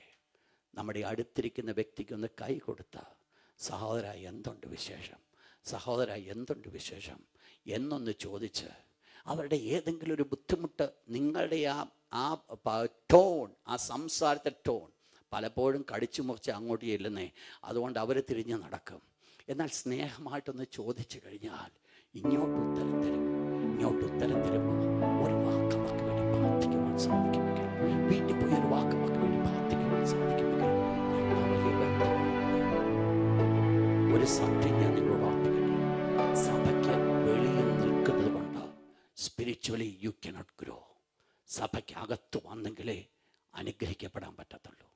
നമ്മുടെ അടുത്തിരിക്കുന്ന വ്യക്തിക്കൊന്ന് കൈ കൊടുത്ത, സഹോദര എന്തുണ്ട് വിശേഷം, സഹോദര എന്തുണ്ട് വിശേഷം എന്നൊന്ന് ചോദിച്ച് അവരുടെ ഏതെങ്കിലും ഒരു ബുദ്ധിമുട്ട്, നിങ്ങളുടെ ആ ടോൺ, ആ സംസാരത്തെ ടോൺ പലപ്പോഴും കടിച്ചു മുറിച്ച് അങ്ങോട്ട് ചെല്ലുന്നേ, അതുകൊണ്ട് അവർ തിരിഞ്ഞ് നടക്കും. എന്നാൽ സ്നേഹമായിട്ടൊന്ന് ചോദിച്ചു കഴിഞ്ഞാൽ ഇങ്ങോട്ട് ഉത്തരം തരും. ഇങ്ങോട്ട് ഉത്തരം തരുമ്പോൾ ഒരു വാക്ക് അവർക്ക് വേണ്ടി പ്രാർത്ഥിക്കുവാൻ സാധിക്കുമെങ്കിൽ, വീട്ടിൽ പോയി ഒരു വാക്ക് അവർക്ക് വേണ്ടി പ്രാർത്ഥിക്കുവാൻ സാധിക്കുമെങ്കിൽ, ഒരു സത്യം ഞാൻ നിങ്ങളോട് ഓർപ്പിക്കട്ടെ, സഭയ്ക്ക് വെളിയിൽ നിൽക്കുന്നത് കൊണ്ട് സ്പിരിച്വലി യു കനോട്ട് ഗ്രോ. സഭയ്ക്ക് അകത്ത് വന്നെങ്കിലേ അനുഗ്രഹിക്കപ്പെടാൻ പറ്റത്തുള്ളൂ.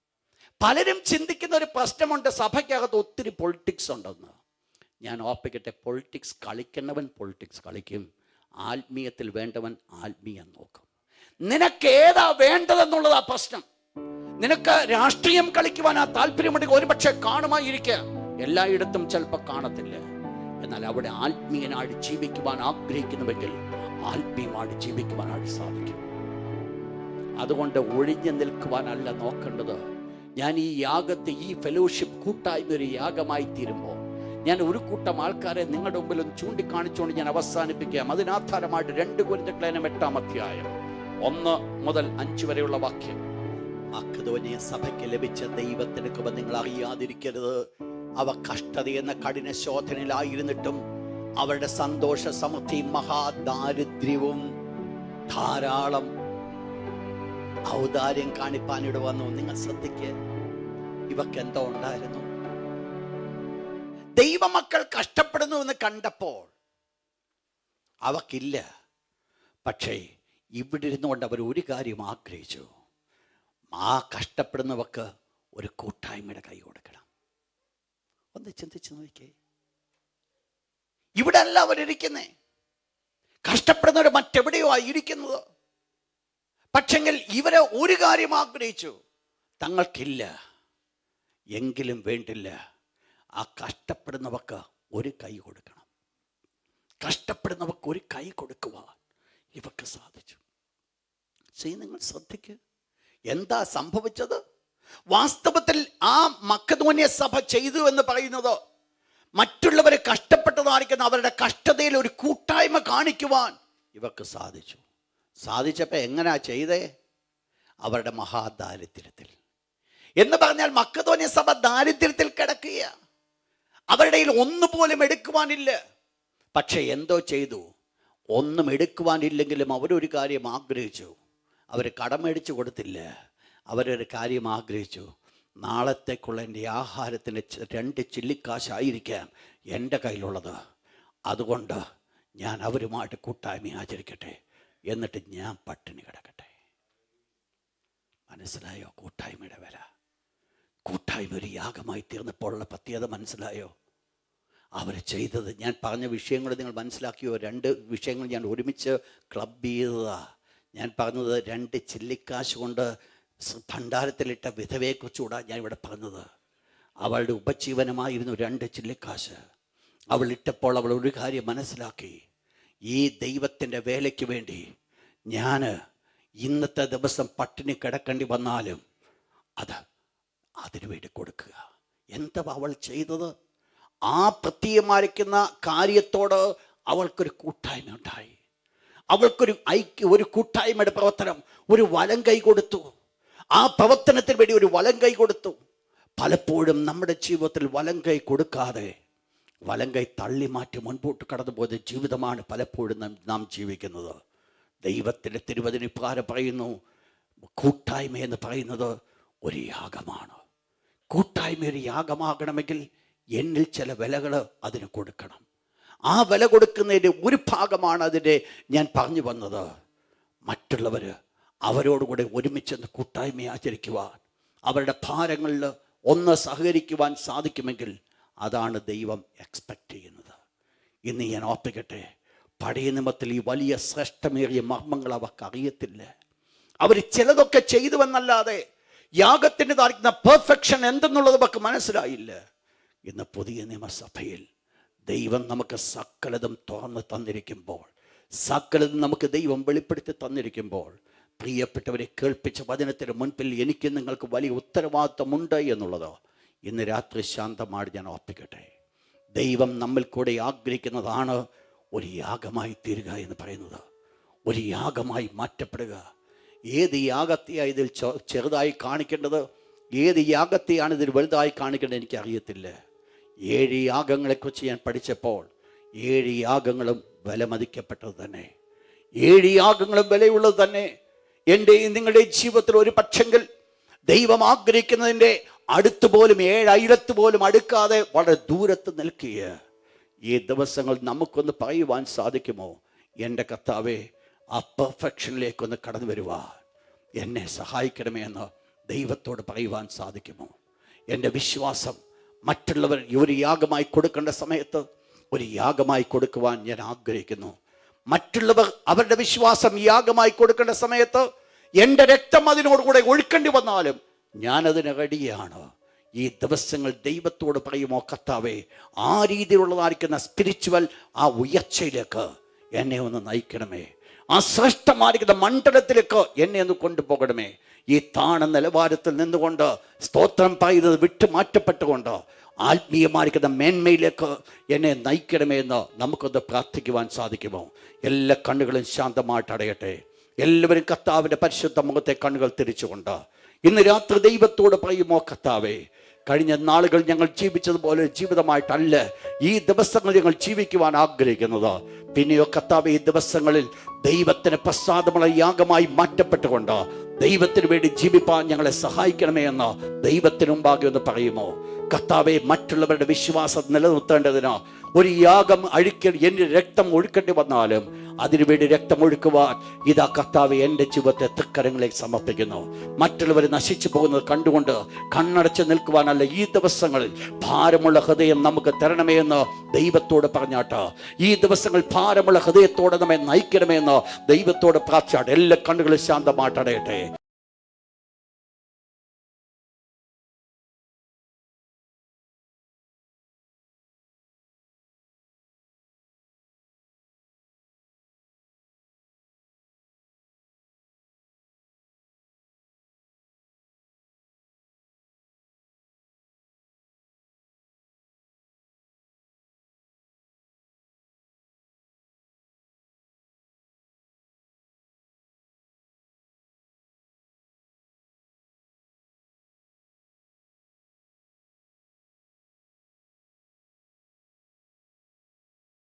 പലരും ചിന്തിക്കുന്ന ഒരു പ്രശ്നമുണ്ട്, സഭയ്ക്കകത്ത് ഒത്തിരി പൊളിറ്റിക്സ് ഉണ്ടെന്ന്. ഞാൻ ഓർപ്പിക്കട്ടെ, പൊളിറ്റിക്സ് കളിക്കുന്നവൻ പൊളിറ്റിക്സ് കളിക്കും, ആത്മീയത്തിൽ വേണ്ടവൻ ആത്മീയം നോക്കും. നിനക്ക് ഏതാ വേണ്ടതെന്നുള്ളതാ പ്രശ്നം. നിനക്ക് രാഷ്ട്രീയം കളിക്കുവാൻ ആ താല്പര്യമുണ്ടെങ്കിൽ ഒരുപക്ഷെ കാണുമായിരിക്കുക, എല്ലായിടത്തും ചിലപ്പോൾ കാണത്തില്ല. എന്നാൽ അവിടെ ആത്മീയനായിട്ട് ജീവിക്കുവാൻ ആഗ്രഹിക്കുന്നുവെങ്കിൽ ആത്മീയമായിട്ട് ജീവിക്കുവാനായിട്ട് സാധിക്കും. അതുകൊണ്ട് ഒഴിഞ്ഞു നിൽക്കുവാനല്ല നോക്കേണ്ടത്. ഞാൻ ഈ യാഗത്തെ, ഈ ഫെലോഷിപ്പ് കൂട്ടായ്മ ഒരു യാഗമായി തീരുമ്പോൾ ഞാൻ ഒരു കൂട്ടം ആൾക്കാരെ നിങ്ങളുടെ മുമ്പിൽ ഒന്ന് ചൂണ്ടിക്കാണിച്ചുകൊണ്ട് ഞാൻ അവസാനിപ്പിക്കാം. അതിനാധാരമായിട്ട് 2 കൊരിന്ത്യർ 8 അധ്യായം 1 മുതൽ 5 വരെയുള്ള വാക്യം. മക്കെദോന്യ സഭയ്ക്ക് ലഭിച്ച ദൈവത്തിന്റെ കൃപ നിങ്ങൾ അറിയാതിരിക്കരുത്. അവ കഷ്ടത എന്ന കഠിന ശോധനയിലായിരുന്നിട്ടും അവരുടെ സന്തോഷ സമൃദ്ധിയും മഹാദാരിദ്ര്യവും ധാരാളം ഔദാര്യം കാണിപ്പാനിടെ വന്നു. നിങ്ങൾ ശ്രദ്ധിക്ക്, ഇവക്ക് എന്തോ ഉണ്ടായിരുന്നു. ദൈവമക്കൾ കഷ്ടപ്പെടുന്നു എന്ന് കണ്ടപ്പോൾ അവക്കില്ല. പക്ഷേ ഇവിടെ ഇരുന്നുകൊണ്ട് അവർ ഒരു കാര്യം ആഗ്രഹിച്ചു, ആ കഷ്ടപ്പെടുന്നവർക്ക് ഒരു കൂട്ടായ്മയുടെ കൈ കൊടുക്കണം. ഒന്ന് ചിന്തിച്ചു നോക്കിയേ, ഇവിടെ അല്ല അവരിയ്ക്കുന്നേ, കഷ്ടപ്പെടുന്നവർ മറ്റെവിടെയോ ആയിരിക്കുന്നത്. പക്ഷെങ്കിൽ ഇവരെ ഒരു കാര്യം ആഗ്രഹിച്ചു, തങ്ങൾക്കില്ല എങ്കിലും വേണ്ടില്ല, ആ കഷ്ടപ്പെടുന്നവർക്ക് ഒരു കൈ കൊടുക്കണം. കഷ്ടപ്പെടുന്നവർക്ക് ഒരു കൈ കൊടുക്കുവാൻ ഇവർക്ക് സാധിച്ചു. നിങ്ങൾ ശ്രദ്ധിക്കുക, എന്താ സംഭവിച്ചത്? വാസ്തവത്തിൽ ആ മക്കെദോന്യ സഭ ചെയ്തു എന്ന് പറയുന്നത് മറ്റുള്ളവരെ കഷ്ടപ്പെട്ടതായിരിക്കുന്ന അവരുടെ കഷ്ടതയിൽ ഒരു കൂട്ടായ്മ കാണിക്കുവാൻ ഇവർക്ക് സാധിച്ചു. സാധിച്ചപ്പോൾ എങ്ങനെയാ ചെയ്തേ? അവരുടെ മഹാദാരിദ്ര്യത്തിൽ. എന്ന് പറഞ്ഞാൽ മക്കെദോന്യ സഭ ദാരിദ്ര്യത്തിൽ കിടക്കുക, അവരുടെ ഒന്നുപോലും എടുക്കുവാനില്ല. പക്ഷെ എന്തോ ചെയ്തു? ഒന്നും എടുക്കുവാനില്ലെങ്കിലും അവരൊരു കാര്യം ആഗ്രഹിച്ചു. അവർ കടമേടിച്ചു കൊടുത്തില്ല, അവരൊരു കാര്യം ആഗ്രഹിച്ചു, നാളത്തേക്കുള്ള എൻ്റെ ആഹാരത്തിന് 2 ചില്ലിക്കാശായിരിക്കാം എൻ്റെ കയ്യിലുള്ളത്, അതുകൊണ്ട് ഞാൻ അവരുമായിട്ട് കൂട്ടായ്മ ആചരിക്കട്ടെ, എന്നിട്ട് ഞാൻ പട്ടിണി കിടക്കട്ടെ. മനസ്സിലായോ കൂട്ടായ്മയുടെ വില? കൂട്ടായ്മ ഒരു യാഗമായി തീർന്നപ്പോഴുള്ള പ്രത്യേകത മനസ്സിലായോ? അവർ ചെയ്തത്, ഞാൻ പറഞ്ഞ വിഷയങ്ങൾ നിങ്ങൾ മനസ്സിലാക്കിയോ? 2 വിഷയങ്ങൾ ഞാൻ ഒരുമിച്ച് ക്ലബ് ചെയ്തതാ. ഞാൻ പറഞ്ഞത് 2 ചില്ലിക്കാശ് കൊണ്ട് ഭണ്ഡാരത്തിലിട്ട വിധവയെക്കുറിച്ചുകൂടാ ഞാൻ ഇവിടെ പറഞ്ഞത്. അവളുടെ ഉപജീവനമായിരുന്നു 2 ചില്ലിക്കാശ്. അവൾ ഇട്ടപ്പോൾ അവൾ ഒരു കാര്യം മനസ്സിലാക്കി, ഈ ദൈവത്തിൻ്റെ വേലയ്ക്ക് വേണ്ടി ഞാൻ ഇന്നത്തെ ദിവസം പട്ടിണി കിടക്കേണ്ടി വന്നാലും അതിനു വേണ്ടി കൊടുക്കുക. എന്താ അവൾ ചെയ്തത്? ആ പ്രത്യയമായിരിക്കുന്ന കാര്യത്തോട് അവൾക്കൊരു കൂട്ടായ്മ ഉണ്ടായി. അവൾക്കൊരു ഒരു കൂട്ടായ്മയുടെ പ്രവർത്തനം, ഒരു വലം കൈ കൊടുത്തു. ആ പ്രവർത്തനത്തിന് വേണ്ടി ഒരു വലം കൈ കൊടുത്തു. പലപ്പോഴും നമ്മുടെ ജീവിതത്തിൽ വലം കൈ കൊടുക്കാതെ വലം കൈ തള്ളി മാറ്റി മുൻപോട്ട് കടന്നു പോയ ജീവിതമാണ് പലപ്പോഴും നാം ജീവിക്കുന്നത്. ദൈവത്തിൻ്റെ തിരുവചനം ഇപ്രകാരം പറയുന്നു, കൂട്ടായ്മ എന്ന് പറയുന്നത് ഒരു യാഗമാണ്. കൂട്ടായ്മ ഒരു യാഗമാകണമെങ്കിൽ എന്നിൽ ചില വിലകൾ അതിന് കൊടുക്കണം. ആ വില കൊടുക്കുന്നതിൻ്റെ ഒരു ഭാഗമാണ് അതിൻ്റെ ഞാൻ പറഞ്ഞു വന്നത്. മറ്റുള്ളവർ അവരോടുകൂടെ ഒരുമിച്ചെന്ന് കൂട്ടായ്മ ആചരിക്കുവാൻ, അവരുടെ ഭാരങ്ങളിൽ ഒന്ന് സഹകരിക്കുവാൻ സാധിക്കുമെങ്കിൽ അതാണ് ദൈവം എക്സ്പെക്റ്റ് ചെയ്യുന്നത്. ഇന്ന് ഞാൻ ഓർപ്പിക്കട്ടെ, പഴയ നിയമത്തിൽ ഈ വലിയ ശ്രേഷ്ഠമേറിയ മർമ്മങ്ങൾ അവർക്ക് അറിയത്തില്ല. അവർ ചിലതൊക്കെ ചെയ്തുവെന്നല്ലാതെ യാഗത്തിന് താഴ്ന്ന പെർഫെക്ഷൻ എന്തെന്നുള്ളത് അവർക്ക് മനസ്സിലായില്ല. ഇന്ന് പുതിയ നിയമസഭയിൽ ദൈവം നമുക്ക് സകലതും തുറന്ന് തന്നിരിക്കുമ്പോൾ, സകലതും നമുക്ക് ദൈവം വെളിപ്പെടുത്തി തന്നിരിക്കുമ്പോൾ, പ്രിയപ്പെട്ടവരെ, കേൾപ്പിച്ച വചനത്തിന് മുൻപിൽ എനിക്ക് നിങ്ങൾക്ക് വലിയ ഉത്തരവാദിത്വമുണ്ട് എന്നുള്ളത് ഇന്ന് രാത്രി ശാന്തമായി ഞാൻ ഓർപ്പിക്കട്ടെ. ദൈവം നമ്മിൽ കൂടെ ആഗ്രഹിക്കുന്നതാണ് ഒരു യാഗമായി തീരുക എന്ന് പറയുന്നത്, ഒരു യാഗമായി മാറ്റപ്പെടുക. ഏത് യാഗത്തെയാണ് ഇതിൽ ചെറുതായി കാണിക്കേണ്ടത്, ഏത് യാഗത്തെയാണ് ഇതിൽ വലുതായി കാണിക്കേണ്ടത് എനിക്കറിയത്തില്ല. 7 യാഗങ്ങളെക്കുറിച്ച് ഞാൻ പഠിച്ചപ്പോൾ 7 യാഗങ്ങളും വിലമതിക്കപ്പെട്ടത് തന്നെ, 7 യാഗങ്ങളും വിലയുള്ളത് തന്നെ. എൻ്റെയും നിങ്ങളുടെ ജീവിതത്തിൽ ഒരു പക്ഷെങ്കിൽ ദൈവം ആഗ്രഹിക്കുന്നതിൻ്റെ അടുത്ത് പോലും 7 പോലും അടുക്കാതെ വളരെ ദൂരത്ത് നിൽക്കുക. ഈ ദിവസങ്ങൾ നമുക്കൊന്ന് പറയുവാൻ സാധിക്കുമോ, എൻ്റെ കർത്താവേ, ആ പെർഫെക്ഷനിലേക്കൊന്ന് കടന്നു വരുവാൻ എന്നെ സഹായിക്കണമേ എന്ന് ദൈവത്തോട് പറയുവാൻ സാധിക്കുമോ? എൻ്റെ വിശ്വാസം മറ്റുള്ളവർ ഒരു യാഗമായി കൊടുക്കേണ്ട സമയത്ത് ഒരു യാഗമായി കൊടുക്കുവാൻ ഞാൻ ആഗ്രഹിക്കുന്നു. മറ്റുള്ളവർ അവരുടെ വിശ്വാസം യാഗമായി കൊടുക്കേണ്ട സമയത്ത് എൻ്റെ രക്തം അതിനോടുകൂടെ ഒഴുക്കേണ്ടി വന്നാലും ഞാനതിന് റെഡിയാണ്. ഈ ദിവസങ്ങൾ ദൈവത്തോട് പറയുമോ, കർത്താവേ, ആ രീതിയിലുള്ളതായിരിക്കുന്ന സ്പിരിച്വൽ ആ ഉയർച്ചയിലേക്ക് എന്നെ ഒന്ന് നയിക്കണമേ, ആ ശ്രേഷ്ഠമായിരിക്കുന്ന മണ്ഡലത്തിലേക്ക് എന്നെ ഒന്ന് കൊണ്ടുപോകണമേ. ഈ താണ നിലവാരത്തിൽ നിന്നുകൊണ്ട് സ്തോത്രം പറയുന്നത് വിട്ടു മാറ്റപ്പെട്ടുകൊണ്ട് ആത്മീയമായിരിക്കുന്ന മേന്മയിലേക്ക് എന്നെ നയിക്കണമേ എന്ന് നമുക്കൊന്ന് പ്രാർത്ഥിക്കുവാൻ സാധിക്കുമോ? എല്ലാ കണ്ണുകളും ശാന്തമായിട്ട് അടയട്ടെ. എല്ലാവരും കർത്താവിൻ്റെ പരിശുദ്ധ മുഖത്തെ കണ്ണുകൾ തിരിച്ചുകൊണ്ട് ഇന്ന് രാത്രി ദൈവത്തോട് പറയുമോ, കർത്താവേ, കഴിഞ്ഞ നാളുകൾ ഞങ്ങൾ ജീവിച്ചതുപോലെ ജീവിതമായിട്ടല്ല ഈ ദിവസങ്ങൾ ഞങ്ങൾ ജീവിക്കുവാൻ ആഗ്രഹിക്കുന്നത്. പിന്നെയോ കർത്താവേ, ഈ ദിവസങ്ങളിൽ ദൈവത്തിന് പ്രസാദമുള്ള യാഗമായി മാറ്റപ്പെട്ടുകൊണ്ട് ദൈവത്തിന് വേണ്ടി ജീവിപ്പാൻ ഞങ്ങളെ സഹായിക്കണമേ എന്ന് ദൈവത്തിന് മുമ്പാകെ ഒന്ന് പറയുമോ? കർത്താവെ, മറ്റുള്ളവരുടെ വിശ്വാസം നിലനിർത്തേണ്ടതിന് ഒരു യാഗം എൻ്റെ രക്തം ഒഴുക്കേണ്ടി വന്നാലും അതിനുവേണ്ടി രക്തം ഒഴുക്കുവാൻ ഇതാ കർത്താവെ എൻ്റെ ജീവിതത്തെ തൃക്കരങ്ങളിലേക്ക് സമർപ്പിക്കുന്നു. മറ്റുള്ളവർ നശിച്ചു പോകുന്നത് കണ്ടുകൊണ്ട് കണ്ണടച്ച് നിൽക്കുവാനല്ല, ഈ ദിവസങ്ങളിൽ ഭാരമുള്ള ഹൃദയം നമുക്ക് തരണമേ എന്ന് ദൈവത്തോട് പറഞ്ഞാട്ട്, ഈ ദിവസങ്ങൾ ഭാരമുള്ള ഹൃദയത്തോടെ നമ്മെ നയിക്കണമേ എന്ന് ദൈവത്തോട് പ്രാർത്ഥിച്ചാട്ട് എല്ലാ കണ്ണുകളും ശാന്തമായിട്ടടയട്ടെ.